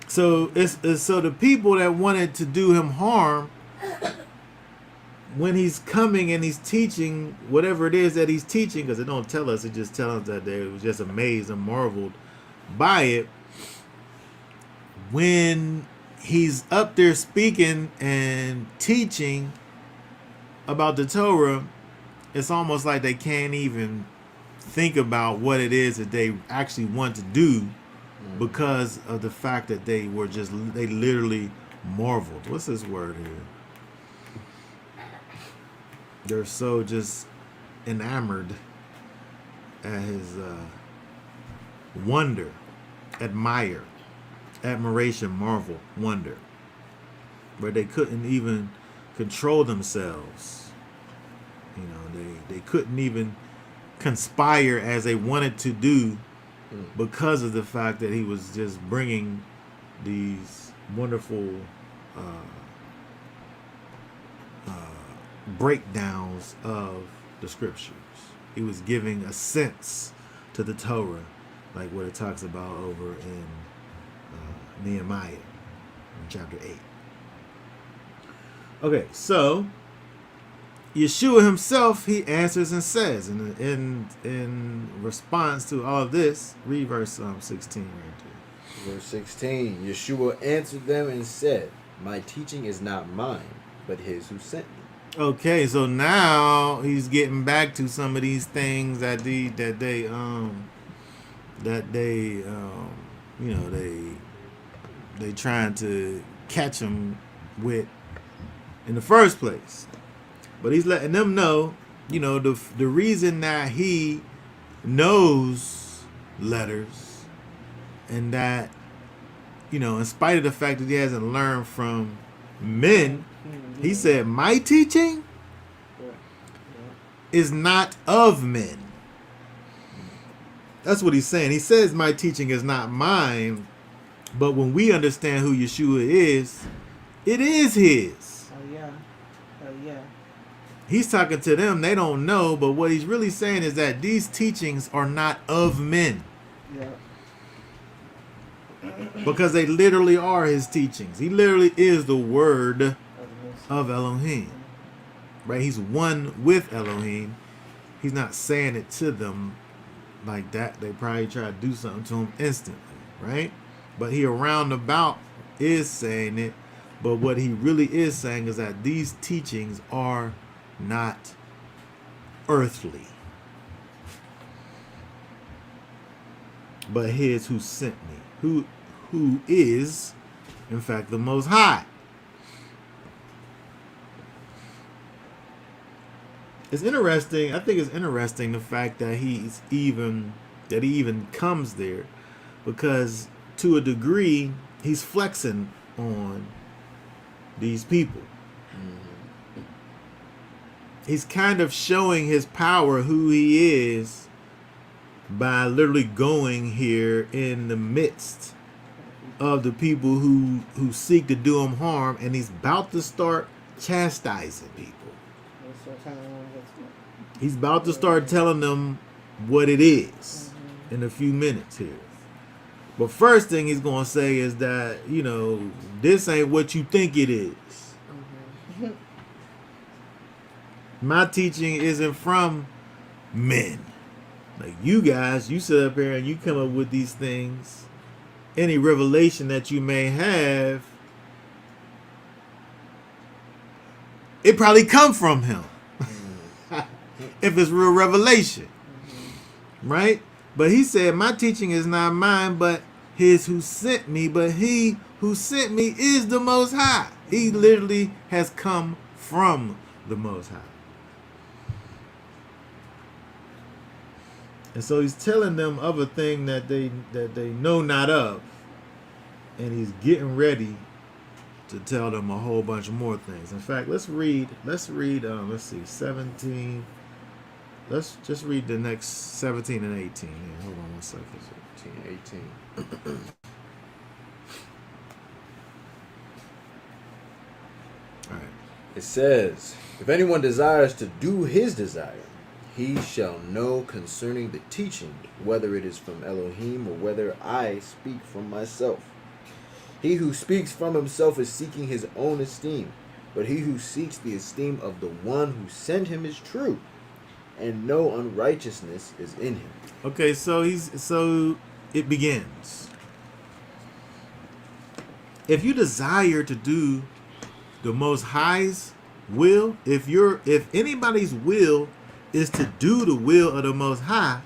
So it's so the people that wanted to do him harm, when he's coming and he's teaching whatever it is that he's teaching, because it don't tell us, it just tells us that they was just amazed and marveled by it. When he's up there speaking and teaching about the Torah, it's almost like they can't even think about what it is that they actually want to do, because of the fact that they literally marveled. What's this word here? They're so just enamored at his wonder, admire, admiration, marvel, wonder, where they couldn't even control themselves. You know, they couldn't even conspire as they wanted to do, because of the fact that he was just bringing these wonderful breakdowns of the scriptures. He was giving a sense to the Torah, like what it talks about over in Nehemiah in chapter 8. Okay, so Yeshua himself, he answers and says, in response to all of this, read verse 16 right there. Verse 16, Yeshua answered them and said, my teaching is not mine, but his who sent me. Okay, so now he's getting back to some of these things that that they, they trying to catch him with in the first place. But he's letting them know, the reason that he knows letters, and that, in spite of the fact that he hasn't learned from men, he said, my teaching is not of men. That's what he's saying. He says my teaching is not mine, but when we understand who Yeshua is, it is his. Oh yeah. Oh yeah. He's talking to them. They don't know, but what he's really saying is that these teachings are not of men. Yeah. Because they literally are his teachings. He literally is the word of Elohim. Right? He's one with Elohim. He's not saying it to them like that. They probably try to do something to him instantly. Right? But he around about is saying it. But what he really is saying is that these teachings are not earthly, but his who sent me, who is in fact the Most High. It's interesting. I think it's interesting the fact that he even comes there, because to a degree he's flexing on these people. He's kind of showing his power, who he is, by literally going here in the midst of the people who seek to do him harm, and he's about to start chastising people. He's about to start telling them what it is in a few minutes here. But first thing he's going to say is that, this ain't what you think it is. My teaching isn't from men. Like you guys, you sit up here and you come up with these things. Any revelation that you may have, it probably come from him. If it's real revelation. Right? But he said, my teaching is not mine, but his who sent me. But he who sent me is the Most High. He literally has come from the Most High. And so he's telling them of a thing that they know not of. And he's getting ready to tell them a whole bunch more things. In fact, let's read, 17. Let's just read the next 17 and 18. Yeah, hold on one second. 17, 18. All right. It says, if anyone desires to do his desire, he shall know concerning the teaching, whether it is from Elohim or whether I speak from myself. He who speaks from himself is seeking his own esteem, but he who seeks the esteem of the one who sent him is true, and no unrighteousness is in him. Okay, so it begins. If you desire to do the Most High's will, if anybody's will is to do the will of the Most High,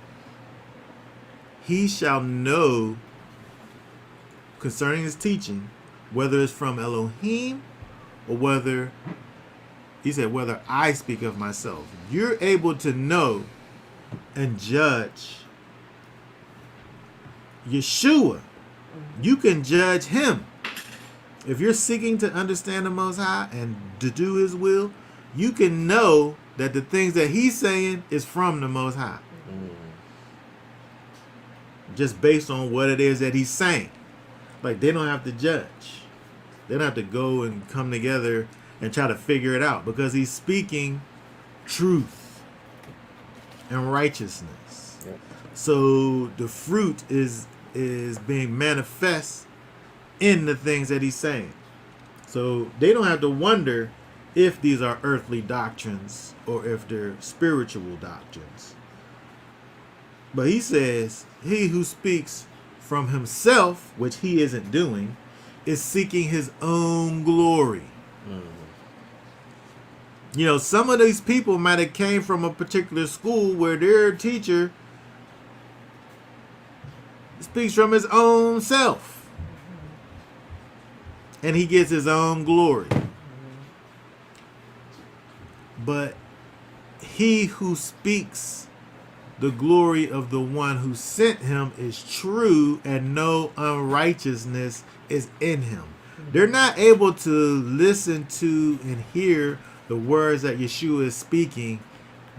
he shall know concerning his teaching, whether it's from Elohim or whether I speak of myself. You're able to know and judge Yeshua. You can judge him. If you're seeking to understand the Most High and to do his will, you can know that the things that he's saying is from the Most High. Just based on what it is that he's saying. Like, they don't have to judge. They don't have to go and come together and try to figure it out, because he's speaking truth and righteousness. Yep. So the fruit is being manifest in the things that he's saying. So they don't have to wonder if these are earthly doctrines or if they're spiritual doctrines. But he says, he who speaks from himself, which he isn't doing, is seeking his own glory. Some of these people might have came from a particular school where their teacher speaks from his own self. And he gets his own glory. But he who speaks the glory of the one who sent him is true, and no unrighteousness is in him. They're not able to listen to and hear the words that Yeshua is speaking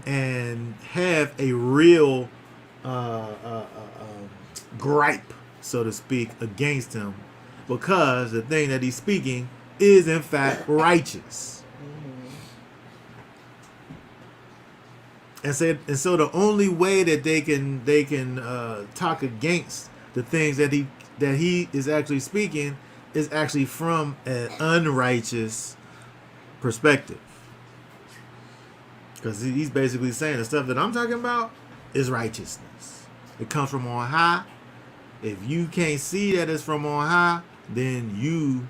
and have a real gripe, so to speak, against him, because the thing that he's speaking is in fact righteous. And so the only way that they can talk against the things that he is actually speaking is actually from an unrighteous perspective. Because he's basically saying the stuff that I'm talking about is righteousness. It comes from on high. If you can't see that it's from on high, then you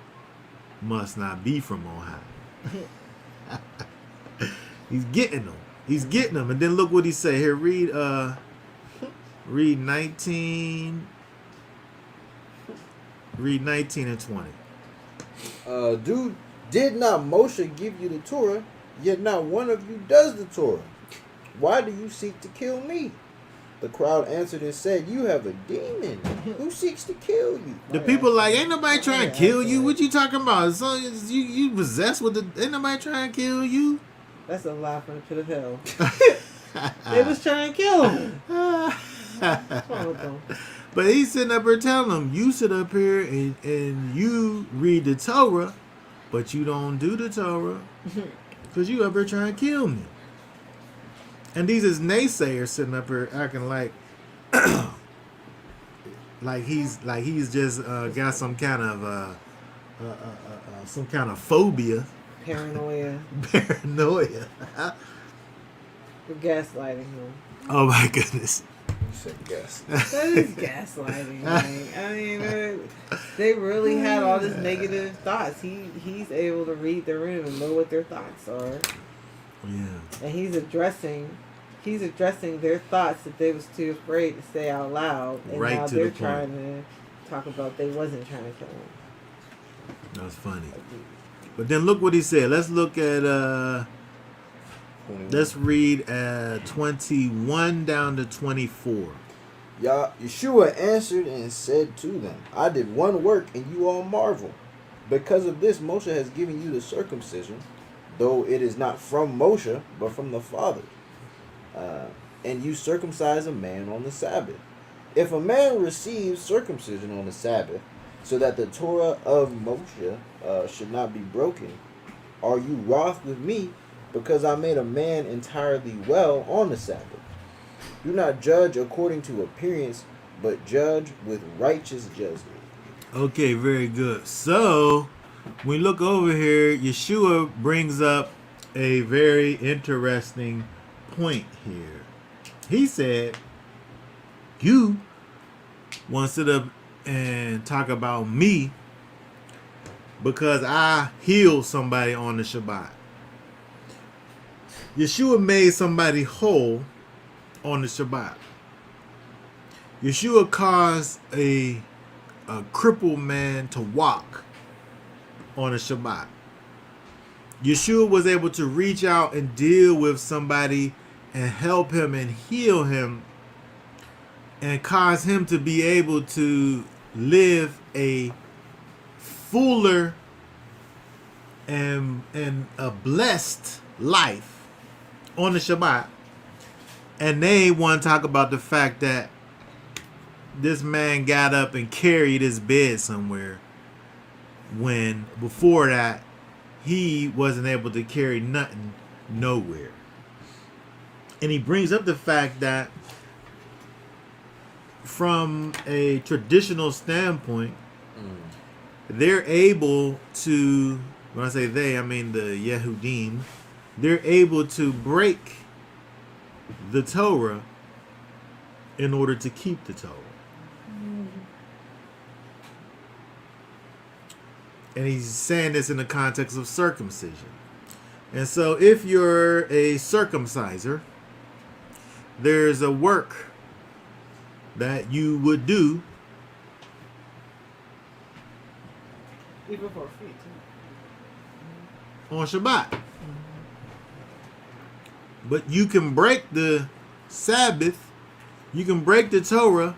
must not be from on high. He's getting them. He's getting them. And then look what he say here. Read 19. Read 19 and 20. Did not Moshe give you the Torah, yet not one of you does the Torah? Why do you seek to kill me? The crowd answered and said, you have a demon. Who seeks to kill you? The people like, ain't nobody trying to kill you. What you talking about? So you possessed with the, ain't nobody trying to kill you. That's a lie from the pit of hell. They was trying to kill him. What's wrong with them? But he's sitting up here telling them, you sit up here and you read the Torah, but you don't do the Torah because you up here trying to kill me. And these is naysayers sitting up here acting like like he's just got some kind of phobia. Paranoia. Paranoia. We're gaslighting him. Oh my goodness. You said yes. That is gaslighting. Like, I mean, they really had all this negative thoughts. He's able to read the room and know what their thoughts are. Yeah. And he's addressing their thoughts that they was too afraid to say out loud. And Right now to they're the point. trying to talk about they wasn't trying to kill him. That's funny. But then look what he said. Let's look at let's read 21 down to 24. Yeshua answered and said to them, I did one work and you all marvel. Because of this Moshe has given you the circumcision, though it is not from Moshe, but from the Father. And you circumcise a man on the Sabbath. If a man receives circumcision on the Sabbath, so that the Torah of Moshe should not be broken, are you wroth with me because I made a man entirely well on the Sabbath? Do not judge according to appearance, but judge with righteous judgment. Okay, very good. So, when we look over here, Yeshua brings up a very interesting point here. He said, you want to sit up and talk about me because I healed somebody on the Shabbat. Yeshua made somebody whole on the Shabbat. Yeshua caused a crippled man to walk on a Shabbat. Yeshua was able to reach out and deal with somebody and help him and heal him and cause him to be able to live a fuller and a blessed life on the Shabbat. And they want to talk about the fact that this man got up and carried his bed somewhere when before that he wasn't able to carry nothing nowhere. And he brings up the fact that from a traditional standpoint, they're able to, when I say they, I mean the Yehudim, they're able to break the Torah in order to keep the Torah. And he's saying this in the context of circumcision. And so if you're a circumciser, there's a work that you would do Even for free too. on Shabbat. But you can break the Sabbath, you can break the Torah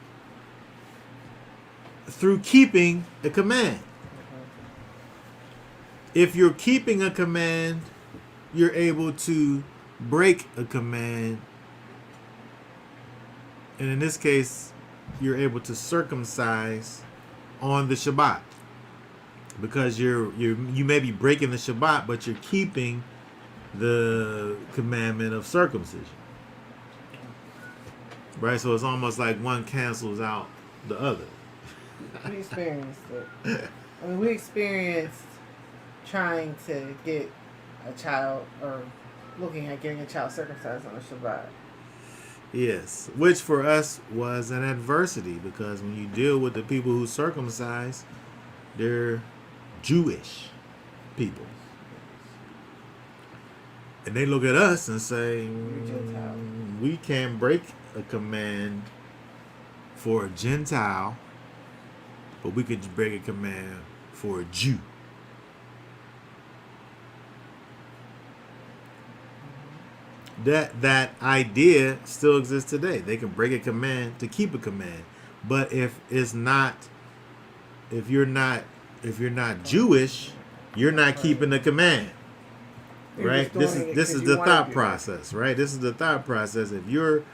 through keeping a command. If you're keeping a command, you're able to break a command. And in this case, you're able to circumcise on the Shabbat. Because you may be breaking the Shabbat, but you're keeping the commandment of circumcision. Right? So it's almost like one cancels out the other. We experienced it. I mean, we experienced trying to get a child, or looking at getting a child circumcised on a Shabbat. Yes, which for us was an adversity, because when you deal with the people who circumcise, they're Jewish people. And they look at us and say, Gentile. we can't break a command for a Gentile, but we could break a command for a Jew. That idea still exists today. They can break a command to keep a command. But if you're not Jewish, you're not keeping the command. You're Right? just doing it This 'cause is you the wanna thought do it. process, right? This is the thought process. If you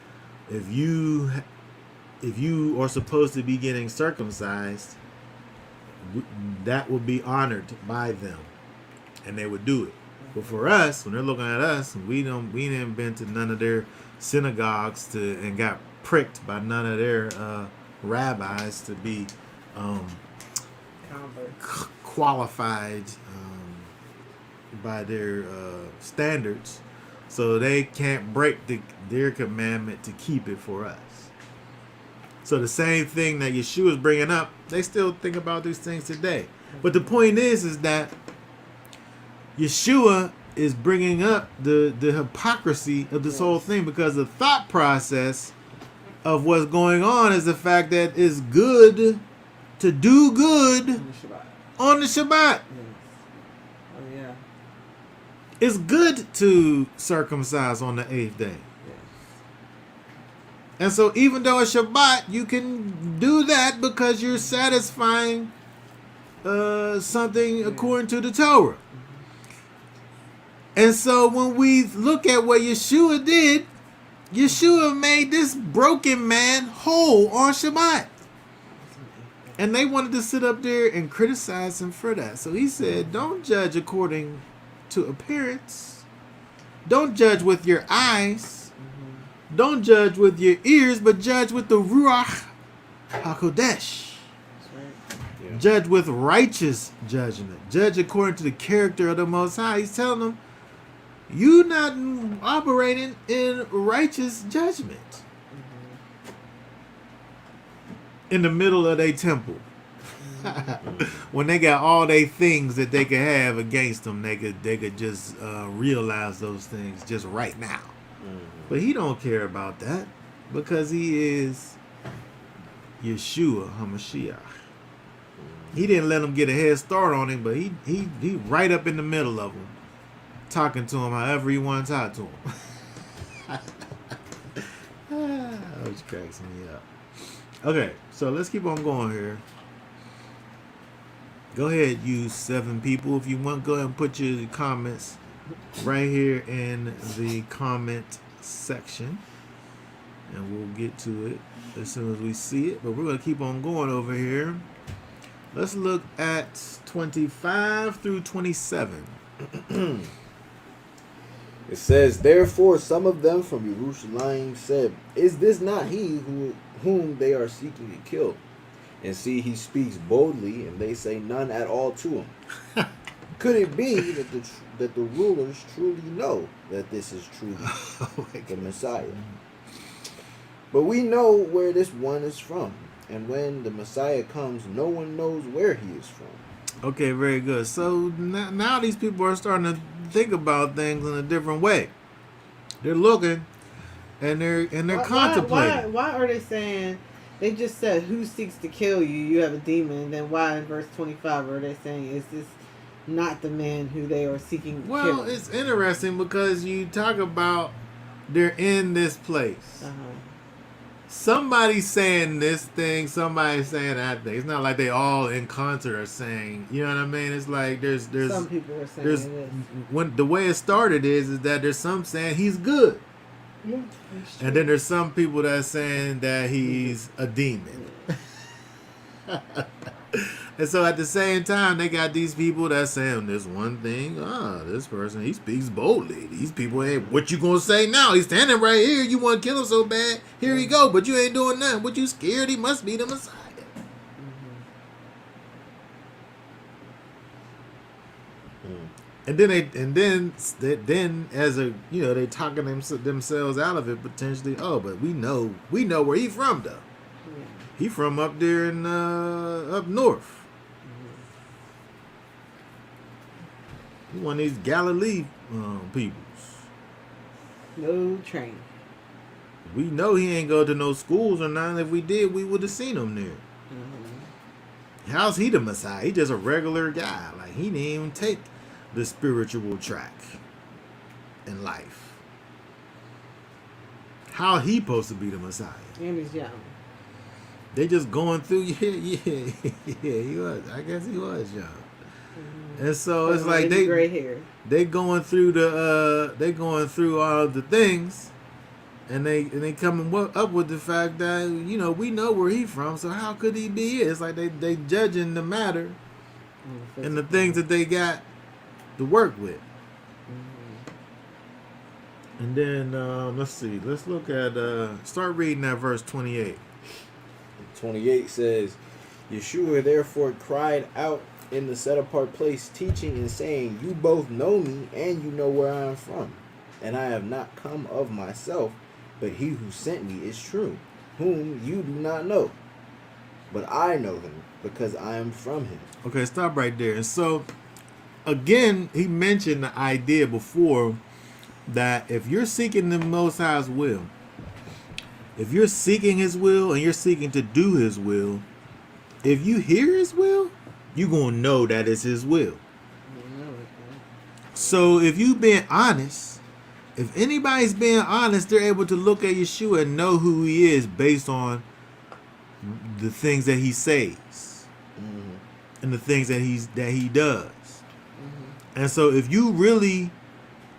are supposed to be getting circumcised, that will be honored by them, and they would do it. But for us, when they're looking at us, we didn't been to none of their synagogues and got pricked by none of their rabbis to be Convert. qualified by their standards, so they can't break their commandment to keep it for us. So the same thing that Yeshua is bringing up, they still think about these things today. But the point is that Yeshua is bringing up the hypocrisy of this whole thing, because the thought process of what's going on is the fact that it's good to do good On the Shabbat. on the Shabbat. Yes. Oh yeah. It's good to circumcise on the 8th day. Yes. And so even though it's Shabbat, you can do that because you're satisfying something according to the Torah. And so when we look at what Yeshua did, Yeshua made this broken man whole on Shabbat. And they wanted to sit up there and criticize him for that. So he said, don't judge according to appearance. Don't judge with your eyes. Don't judge with your ears, but judge with the Ruach HaKodesh. That's right. Yeah. Judge with righteous judgment. Judge according to the character of the Most High. He's telling them, you not operating in righteous judgment in the middle of their temple. When they got all they things that they could have against them, they could just realize those things just right now. But he don't care about that, because he is Yeshua HaMashiach. He didn't let them get a head start on him, but he right up in the middle of them, talking to him however he wants to talk to him. Which cracks me up. Okay, so let's keep on going here. Go ahead, you 7 people. If you want, go ahead and put your comments right here in the comment section, and we'll get to it as soon as we see it. But we're going to keep on going over here. Let's look at 25 through 27. It says, therefore some of them from Jerusalem said, is this not he whom they are seeking to kill? And see, he speaks boldly, and they say none at all to him. Could it be that the rulers truly know that this is truly the Messiah? But we know where this one is from, and when the Messiah comes, no one knows where he is from. Okay, very good. So now these people are starting to think about things in a different way. They're looking, and they're contemplating. Why are they saying They just said, "Who seeks to kill you? You have a demon." And then why in verse 25 are they saying, "Is this not the man who they are seeking to Well, kill?" it's interesting because you talk about they're in this place. Uh-huh. Somebody's saying this thing, somebody's saying that thing. It's not like they all in concert are saying, you know what I mean? It's like there's Some people are saying there's this. when the way it started is that there's some saying he's good. Yeah, that's true. And then there's some people that's saying that he's a demon. And so at the same time, they got these people that's saying this one thing. This person, he speaks boldly. These people ain't, what you gonna say now? He's standing right here. You want to kill him so bad. Here he go, but you ain't doing nothing. What, you scared? He must be the Messiah. And then as a, you know, they talking themselves out of it potentially. Oh, but we know where he from though. Yeah. He from up there in up north. He one of these Galilee peoples. No train. We know he ain't go to no schools or nothing. If we did, we would have seen him there. How's he the Messiah? He just a regular guy. Like, he didn't even take the spiritual track in life. How he supposed to be the Messiah? And he's young. They just going through. Yeah, he was. I guess he was young. And so it's like gray hair. they going through all of the things, and they coming up with the fact that, you know, we know where he from, so how could he be here? It's like they judging the matter and the things that they got to work with. And then let's see, let's look at start reading that verse 28. 28 says, Yeshua therefore cried out in the set apart place, teaching and saying, You both know me, and you know where I am from. And I have not come of myself, but he who sent me is true, whom you do not know. But I know him, because I am from him. Okay, stop right there. And so, again, he mentioned the idea before that if you're seeking the Most High's will, if you're seeking his will and you're seeking to do his will, if you hear his will, you're going to know that it's his will. So if you being honest, if anybody's being honest, they're able to look at Yeshua and know who he is based on the things that he says and the things that he does. And so if you really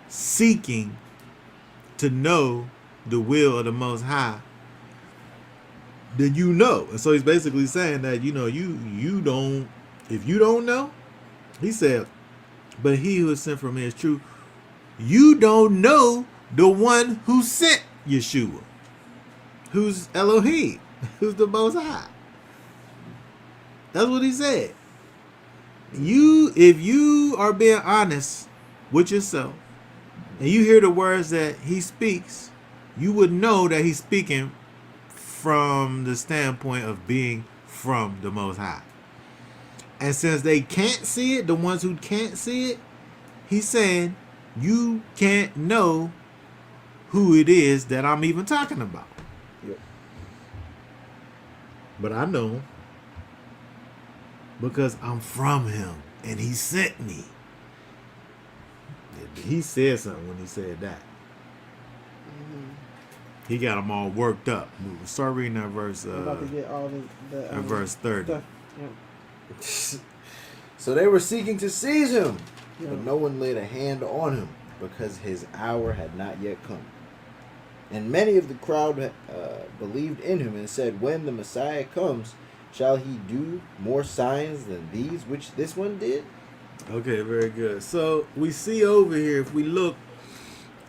seeking to know the will of the Most High, then you know. And so he's basically saying that, you know, you don't, if you don't know, he said, but he who is sent from me is true. You don't know the one who sent Yeshua, who's Elohim, who's the Most High. That's what he said. If you are being honest with yourself and you hear the words that he speaks, you would know that he's speaking from the standpoint of being from the Most High. And since they can't see it, the ones who can't see it, he's saying you can't know who it is that I'm even talking about. Yep. But I know him because I'm from him and he sent me. He said something when he said that. He got them all worked up. Start reading that verse. I'm about to get all the verse 30. stuff. Yep. So they were seeking to seize him, Yeah. but no one laid a hand on him, because his hour had not yet come. And many of the crowd believed in him and said, When the Messiah comes, shall he do more signs than these which this one did? Okay, very good. So we see over here, if we look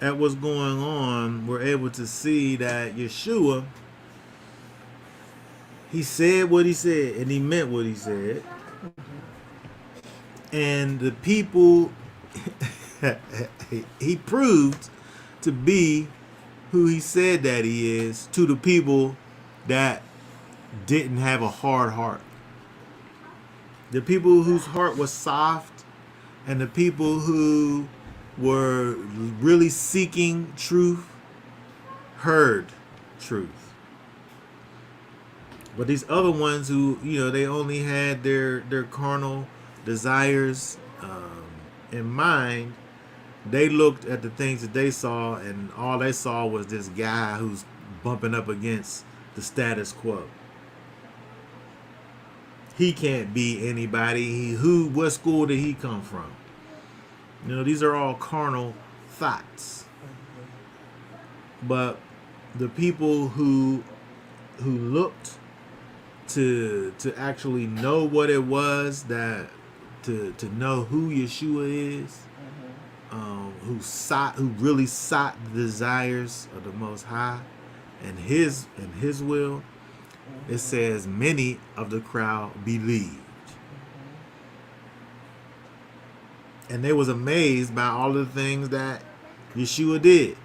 at what's going on, we're able to see that Yeshua, he said what he said and he meant what he said. And the people, he proved to be who he said that he is to the people that didn't have a hard heart. The people whose heart was soft and the people who were really seeking truth heard truth. But these other ones who, they only had their carnal desires in mind, they looked at the things that they saw, and all they saw was this guy who's bumping up against the status quo. He can't be anybody. What school did he come from? These are all carnal thoughts. But the people who looked to actually know what it was, that to know who Yeshua is, who really sought the desires of the Most High and his will, it says many of the crowd believed. And they was amazed by all the things that Yeshua did.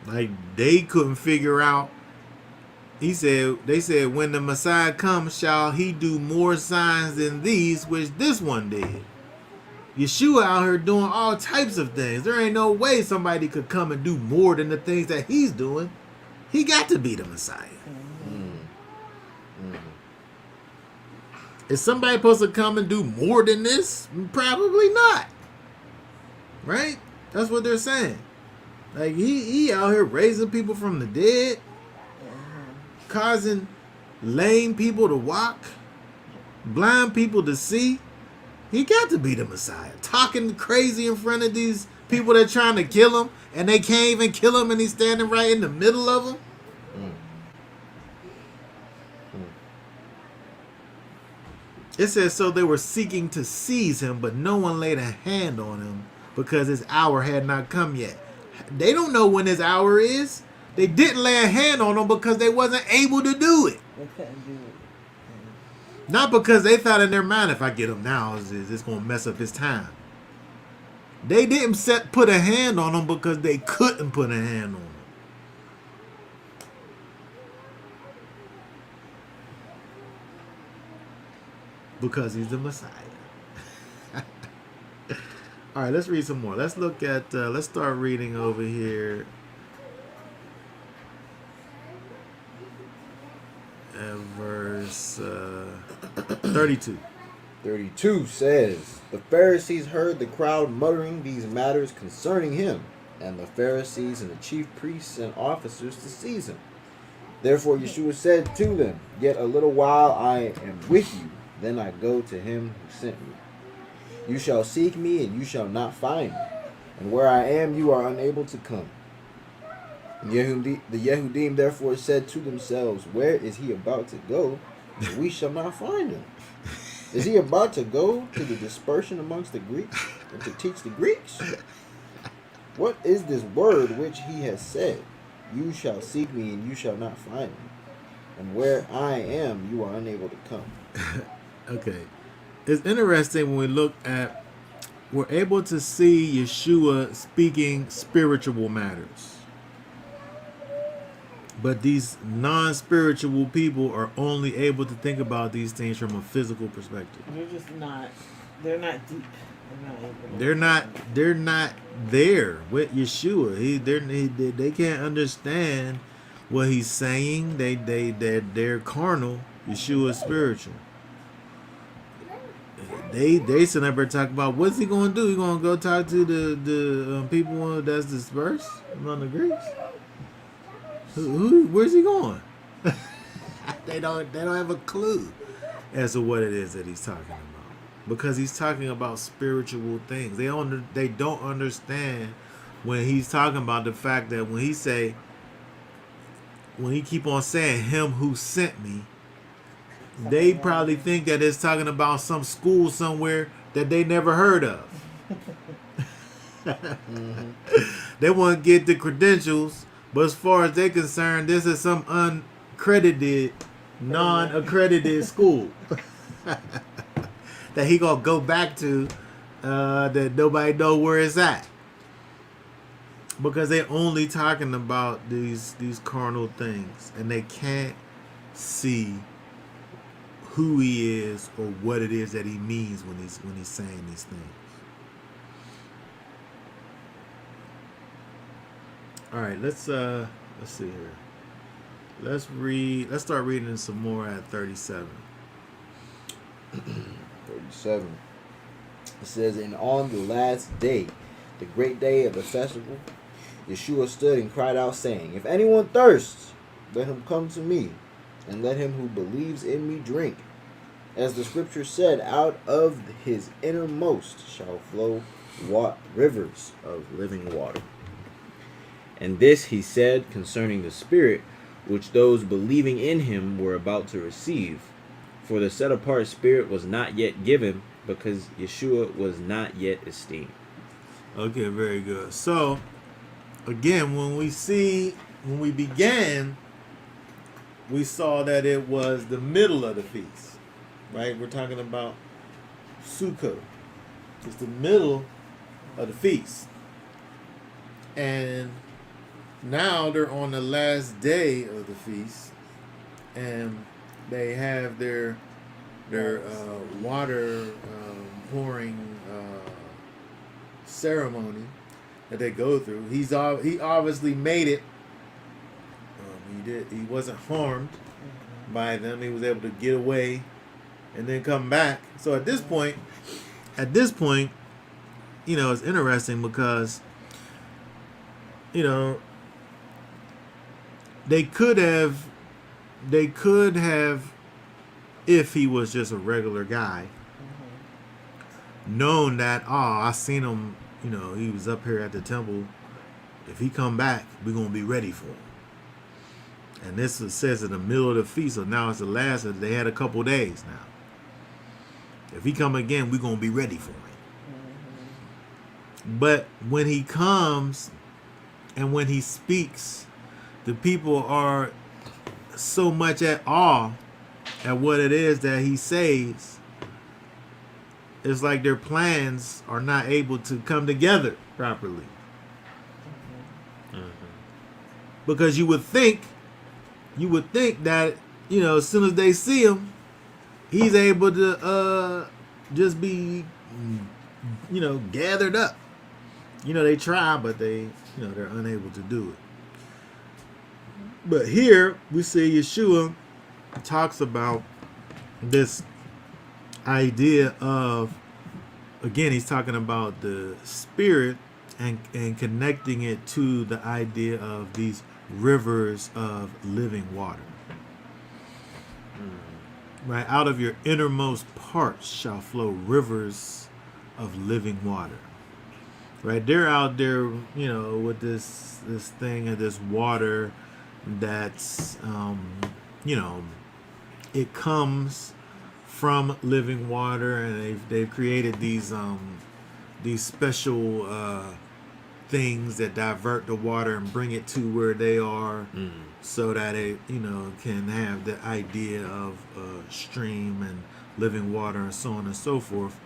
Like, they couldn't figure out. They said, when the Messiah comes, shall he do more signs than these which this one did? Yeshua out here doing all types of things. There ain't no way somebody could come and do more than the things that he's doing. He got to be the Messiah. Is somebody supposed to come and do more than this? Probably not. Right? That's what they're saying. Like, he out here raising people from the dead, causing lame people to walk, blind people to see. He got to be the Messiah. Talking crazy in front of these people that are trying to kill him, and they can't even kill him, and he's standing right in the middle of them. It says, so they were seeking to seize him, but no one laid a hand on him because his hour had not come yet. They don't know when his hour is. They didn't lay a hand on him because they wasn't able to do it. They couldn't do it. Not because they thought in their mind, if I get him now, it's going to mess up his time. They didn't put a hand on him because they couldn't put a hand on him. Because he's the Messiah. All right, let's read some more. Let's look at, let's start reading over here. At verse 32. 32 says, the Pharisees heard the crowd muttering these matters concerning him, and the Pharisees and the chief priests and officers to seize him. Therefore Yeshua said to them, yet a little while I am with you, then I go to him who sent me. You shall seek me, and you shall not find me, and where I am you are unable to come. The Yehudim therefore said to themselves, where is he about to go? We shall not find him. Is he about to go to the dispersion amongst the Greeks and to teach the Greeks? What is this word which he has said? You shall seek me and you shall not find me. And where I am, you are unable to come. Okay. It's interesting when we look at, we're able to see Yeshua speaking spiritual matters. But these non-spiritual people are only able to think about these things from a physical perspective. They're not deep. They're not there with Yeshua. They can't understand what he's saying. They're carnal. Yeshua is spiritual. They sit up and talk about what's he going to do. He going to go talk to the people that's dispersed among the Greeks. Where's he going? They don't have a clue as to what it is that he's talking about, because he's talking about spiritual things. They don't understand when he's talking about the fact that when he keep on saying him who sent me, they probably think that it's talking about some school somewhere that they never heard of. They want to get the credentials. But as far as they're concerned, this is some uncredited, non-accredited school that he gonna go back to, that nobody know where it's at, because they're only talking about these carnal things, and they can't see who he is or what it is that he means when he's saying these things. All right, let's let's see here. Let's start reading some more at 37. 37. It says, and on the last day, the great day of the festival, Yeshua stood and cried out, saying, if anyone thirsts, let him come to me, and let him who believes in me drink. As the scripture said, out of his innermost shall flow rivers of living water. And this he said concerning the Spirit, which those believing in him were about to receive. For the set apart Spirit was not yet given, because Yeshua was not yet esteemed. Okay, very good. So, again, when we began, we saw that it was the middle of the feast, right? We're talking about Sukkot. It's the middle of the feast. And now they're on the last day of the feast, and they have their water pouring ceremony that they go through. He obviously made it. He wasn't harmed by them. He was able to get away and then come back. So at this point, you know, it's interesting because, you know, they could have, if he was just a regular guy, known that, I seen him, you know, he was up here at the temple. If he come back, we're going to be ready for him. And this says in the middle of the feast, so now it's the last, they had a couple days now. If he come again, we're going to be ready for him. But when he comes and when he speaks, the people are so much at awe at what it is that he says. It's like their plans are not able to come together properly. Because you would think that, you know, as soon as they see him, he's able to just be, you know, gathered up. You know, they try, but they're unable to do it. But here we see Yeshua talks about this idea of, again, he's talking about the Spirit and connecting it to the idea of these rivers of living water. Right? Out of your innermost parts shall flow rivers of living water. Right? They're out there, you know, with this thing of this water that's, you know, it comes from living water, and they've created these special things that divert the water and bring it to where they are, so that it, you know, can have the idea of a stream and living water and so on and so forth.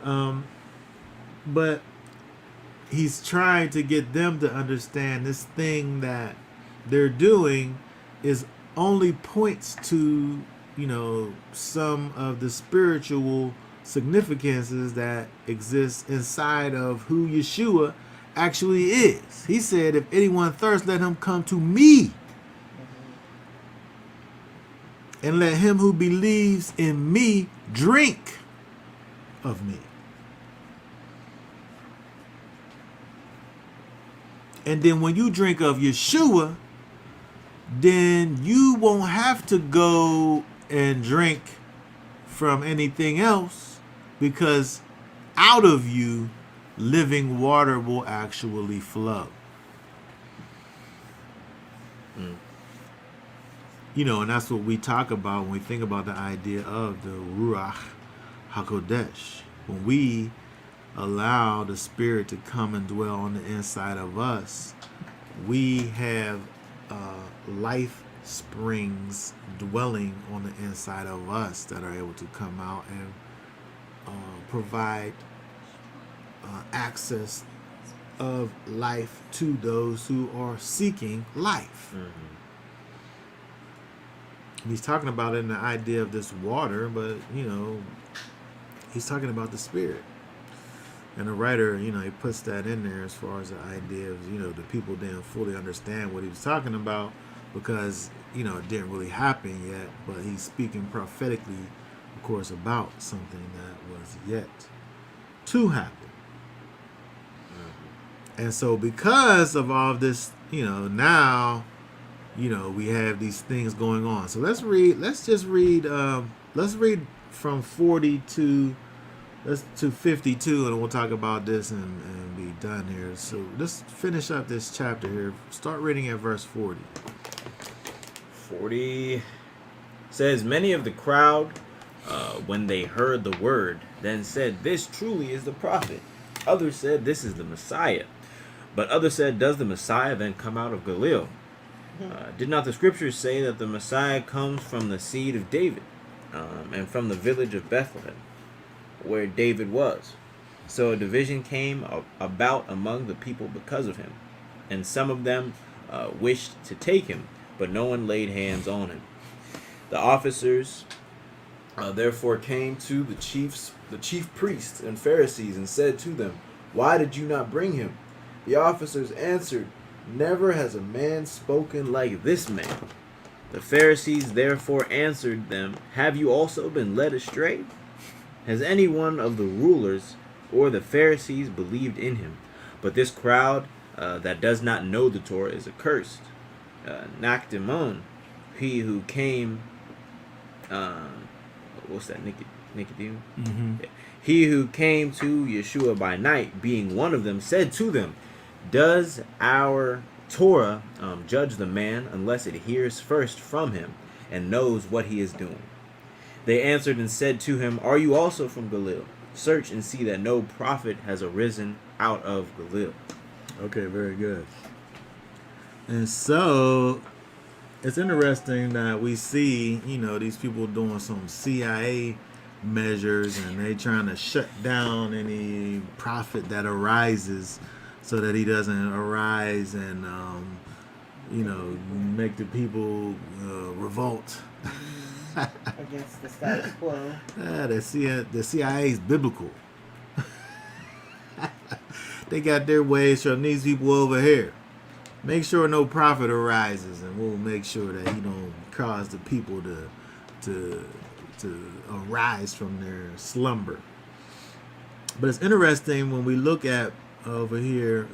But he's trying to get them to understand this thing that they're doing is only points to, you know, some of the spiritual significances that exist inside of who Yeshua actually is. He said, if anyone thirsts, let him come to me. And let him who believes in me drink of me. And then when you drink of Yeshua, then you won't have to go and drink from anything else, because out of you living water will actually flow. You know, and that's what we talk about when we think about the idea of the Ruach HaKodesh. When we allow the Spirit to come and dwell on the inside of us, we have life springs dwelling on the inside of us that are able to come out and provide access of life to those who are seeking life. He's talking about it in the idea of this water, but, you know, he's talking about the Spirit. And the writer, he puts that in there as far as the idea of, the people didn't fully understand what he was talking about because, it didn't really happen yet. But he's speaking prophetically, of course, about something that was yet to happen. And so because of all of this, now, we have these things going on. So let's read from 40 to 52, and we'll talk about this and be done here. So let's finish up this chapter here. Start reading at verse 40. 40 says, many of the crowd, when they heard the word, then said, this truly is the prophet. Others said, this is the Messiah. But others said, does the Messiah then come out of Galilee? Did not the scriptures say that the Messiah comes from the seed of David, and from the village of Bethlehem, where David was? So a division came about among the people because of him, and some of them wished to take him, but no one laid hands on him. The officers therefore came to the chief priests and Pharisees and said to them, why did you not bring him? The officers answered, never has a man spoken like this man. The Pharisees therefore answered them, have you also been led astray? Has any one of the rulers or the Pharisees believed in him? But this crowd that does not know the Torah is accursed. Nactimon, he who came, what's that, Nicodemus? Mm-hmm. Yeah. He who came to Yeshua by night, being one of them, said to them, does our Torah judge the man unless it hears first from him and knows what he is doing? They answered and said to him, are you also from Galilee? Search and see that no prophet has arisen out of Galilee. Okay, very good. And so it's interesting that we see, these people doing some CIA measures and they trying to shut down any prophet that arises so that he doesn't arise and, make the people revolt. Against the status quo. The CIA is biblical. They got their ways from these people over here. Make sure no prophet arises, and we'll make sure that he don't cause the people to arise from their slumber. But it's interesting when we look at over here,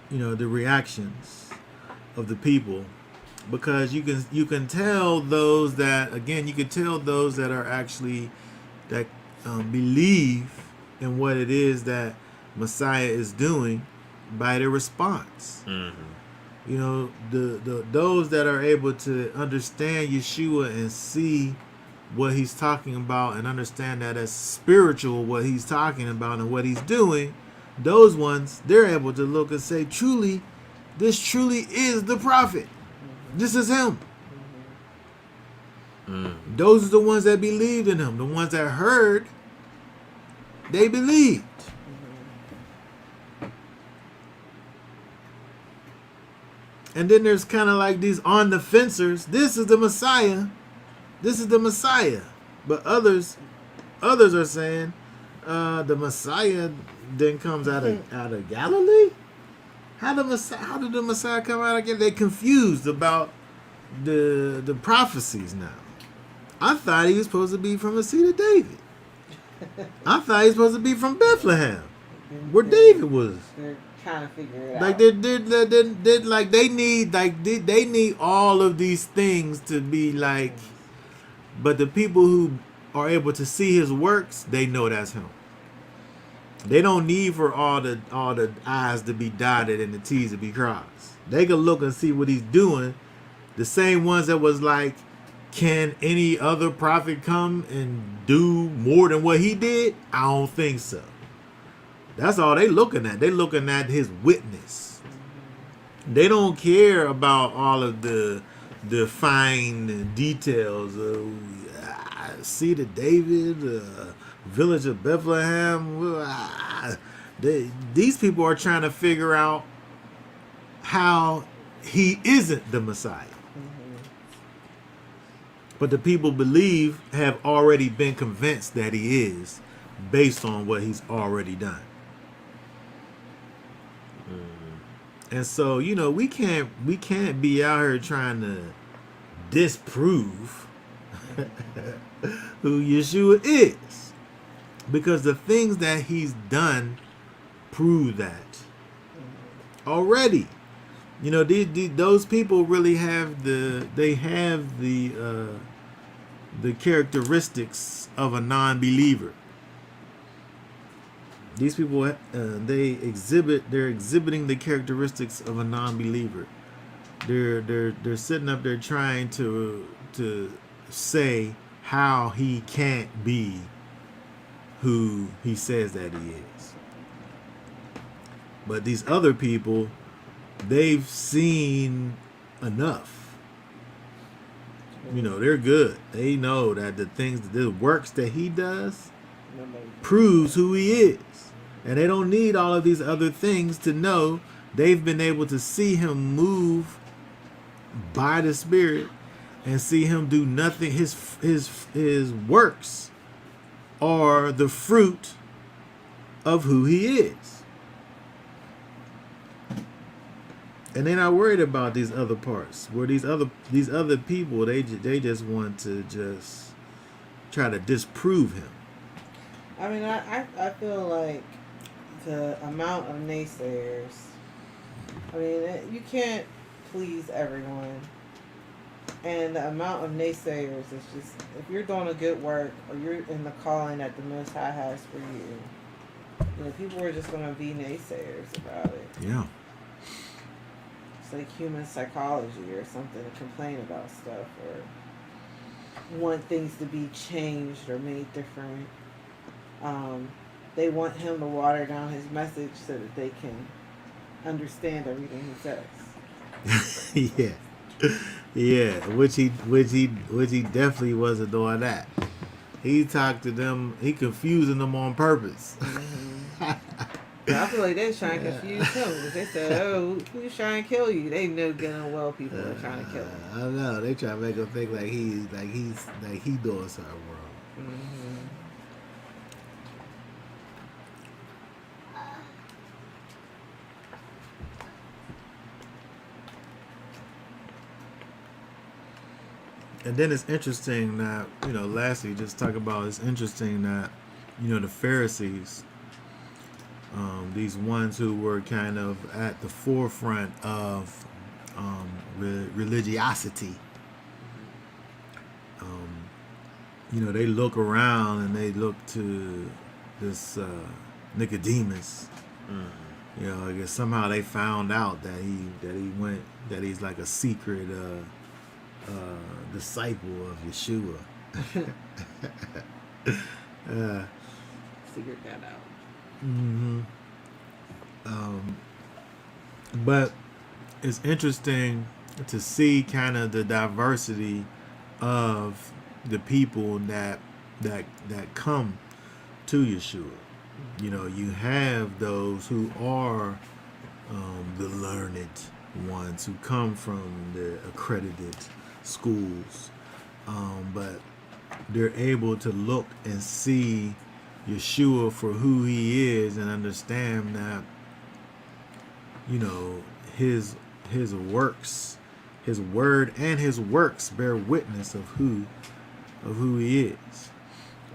the reactions of the people, because you can tell those that, again, you can tell those that are actually that believe in what it is that Messiah is doing by their response. Mm-hmm. The those that are able to understand Yeshua and see what he's talking about and understand that as spiritual what he's talking about and what he's doing, those ones, they're able to look and say, truly, this truly is the prophet. This is him. Mm-hmm. Those are the ones that believed in him. The ones that heard, they believed. And then there's kind of like these on the fencers. This is the Messiah. This is the Messiah. But others are saying the Messiah then comes out of Galilee. How did the Messiah come out of Galilee? They're confused about the prophecies now. I thought he was supposed to be from the seed of David. I thought he was supposed to be from Bethlehem, where David was. They're trying to figure it Like out. they need all of these things to be like, but the people who are able to see his works, they know that's him. They don't need for all the I's to be dotted and the T's to be crossed. They can look and see what he's doing. The same ones that was like, can any other prophet come and do more than what he did? I don't think so. That's all they looking at. They looking at his witness. They don't care about all of the fine details of seed of David, village of Bethlehem. These people are trying to figure out how he isn't the Messiah. But the people believe have already been convinced that he is based on what he's already done. And so, you know, we can't be out here trying to disprove who Yeshua is. Because the things that he's done prove that already. You know, those people really have the characteristics of a non-believer. These people, they're exhibiting the characteristics of a non-believer. They're sitting up there trying to say how he can't be who he says that he is. But these other people, they've seen enough. You know, they're good. They know that the works that he does proves who he is. And they don't need all of these other things to know they've been able to see him move by the Spirit and see him do nothing. His works are the fruit of who he is. And they're not worried about these other parts. Where these other people, they just want to just try to disprove him. I mean, I feel like the amount of naysayers. I mean, you can't please everyone, and the amount of naysayers is just, if you're doing a good work or you're in the calling that the Most High has for you, you know, people are just going to be naysayers about it. Yeah. It's like human psychology or something, to complain about stuff or want things to be changed or made different. They want him to water down his message so that they can understand everything he says. Yeah, which he definitely wasn't doing that. He talked to them, he confusing them on purpose. I feel like they're trying to confuse him because they said, "Oh, who's trying to kill you?" They know good and well people are trying to kill him. I know they try to make him think like he doing something wrong. Mm-hmm. And then it's interesting that, you know, lastly, just talk about, it's interesting that, you know, the Pharisees, these ones who were kind of at the forefront of religiosity, you know, they look around and they look to this Nicodemus. You know, I guess somehow they found out that he's like a secret disciple of Yeshua. Figured that out. Mm-hmm. But it's interesting to see kind of the diversity of the people that come to Yeshua. You know, you have those who are the learned ones who come from the accredited schools, but they're able to look and see Yeshua for who he is and understand that, you know, his works, his word and his works bear witness of who he is.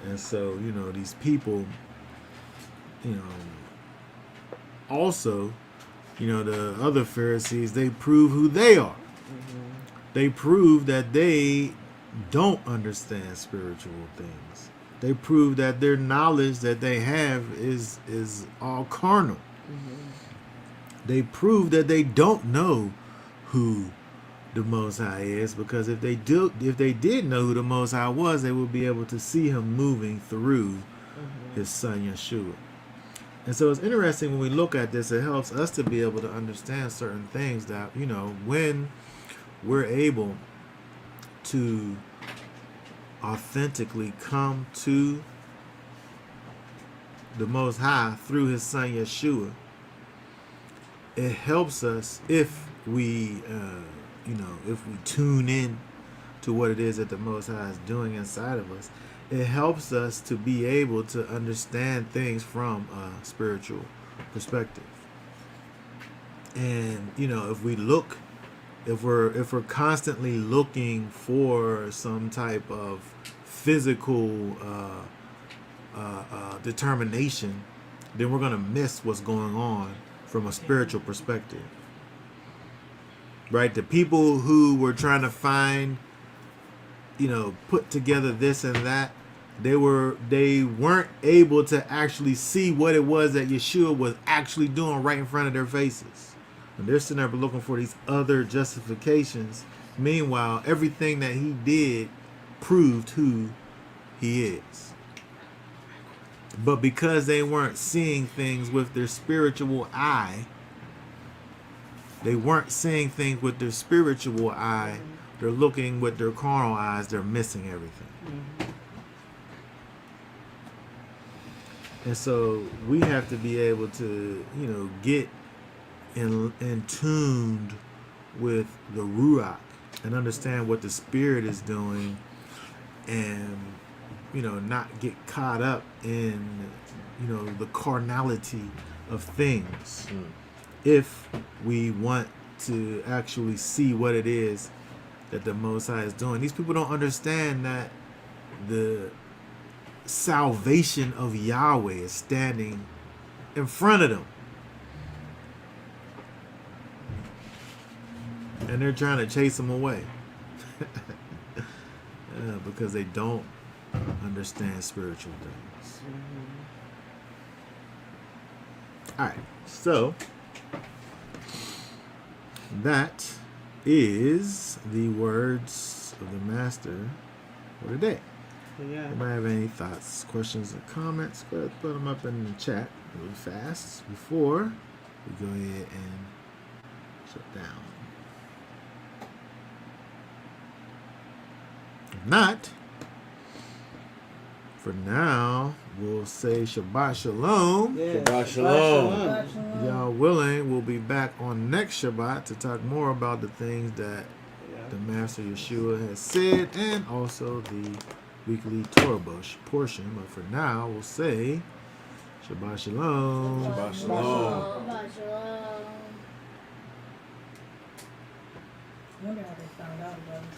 And so, you know, these people, you know, also, you know, the other Pharisees, they prove who they are. Mm-hmm. They prove that they don't understand spiritual things. They prove that their knowledge that they have is all carnal. Mm-hmm. They prove that they don't know who the Most High is, because if they did know who the Most High was, they would be able to see him moving through his son Yeshua. And so it's interesting when we look at this, it helps us to be able to understand certain things that, you know, when we're able to authentically come to the Most High through his son Yeshua, it helps us if we, if we tune in to what it is that the Most High is doing inside of us, it helps us to be able to understand things from a spiritual perspective. And if we're constantly looking for some type of physical determination, then we're gonna miss what's going on from a spiritual perspective. Right? The people who were trying to find, put together this and that, they weren't able to actually see what it was that Yeshua was actually doing right in front of their faces. And they're sitting there looking for these other justifications. Meanwhile, everything that he did proved who he is. But because they weren't seeing things with their spiritual eye, they're looking with their carnal eyes, they're missing everything. And so we have to be able to, get in tuned with the Ruach and understand what the Spirit is doing, and not get caught up in the carnality of things. If we want to actually see what it is that the Most High is doing. These people don't understand that the salvation of Yahweh is standing in front of them. And they're trying to chase them away. Because they don't understand spiritual things. Alright, so that is the words of the Master for today. Yeah. Anybody have any thoughts, questions, or comments? Go ahead and put them up in the chat really fast before we go ahead and shut down. If not, for now, we'll say Shabbat Shalom. Yeah. Shabbat Shalom. Y'all willing, we'll be back on next Shabbat to talk more about the things that the Master Yeshua has said, and also the weekly Torah portion. But for now, we'll say Shabbat Shalom. Shabbat Shalom. Shabbat Shalom. I wonder how they found out about it.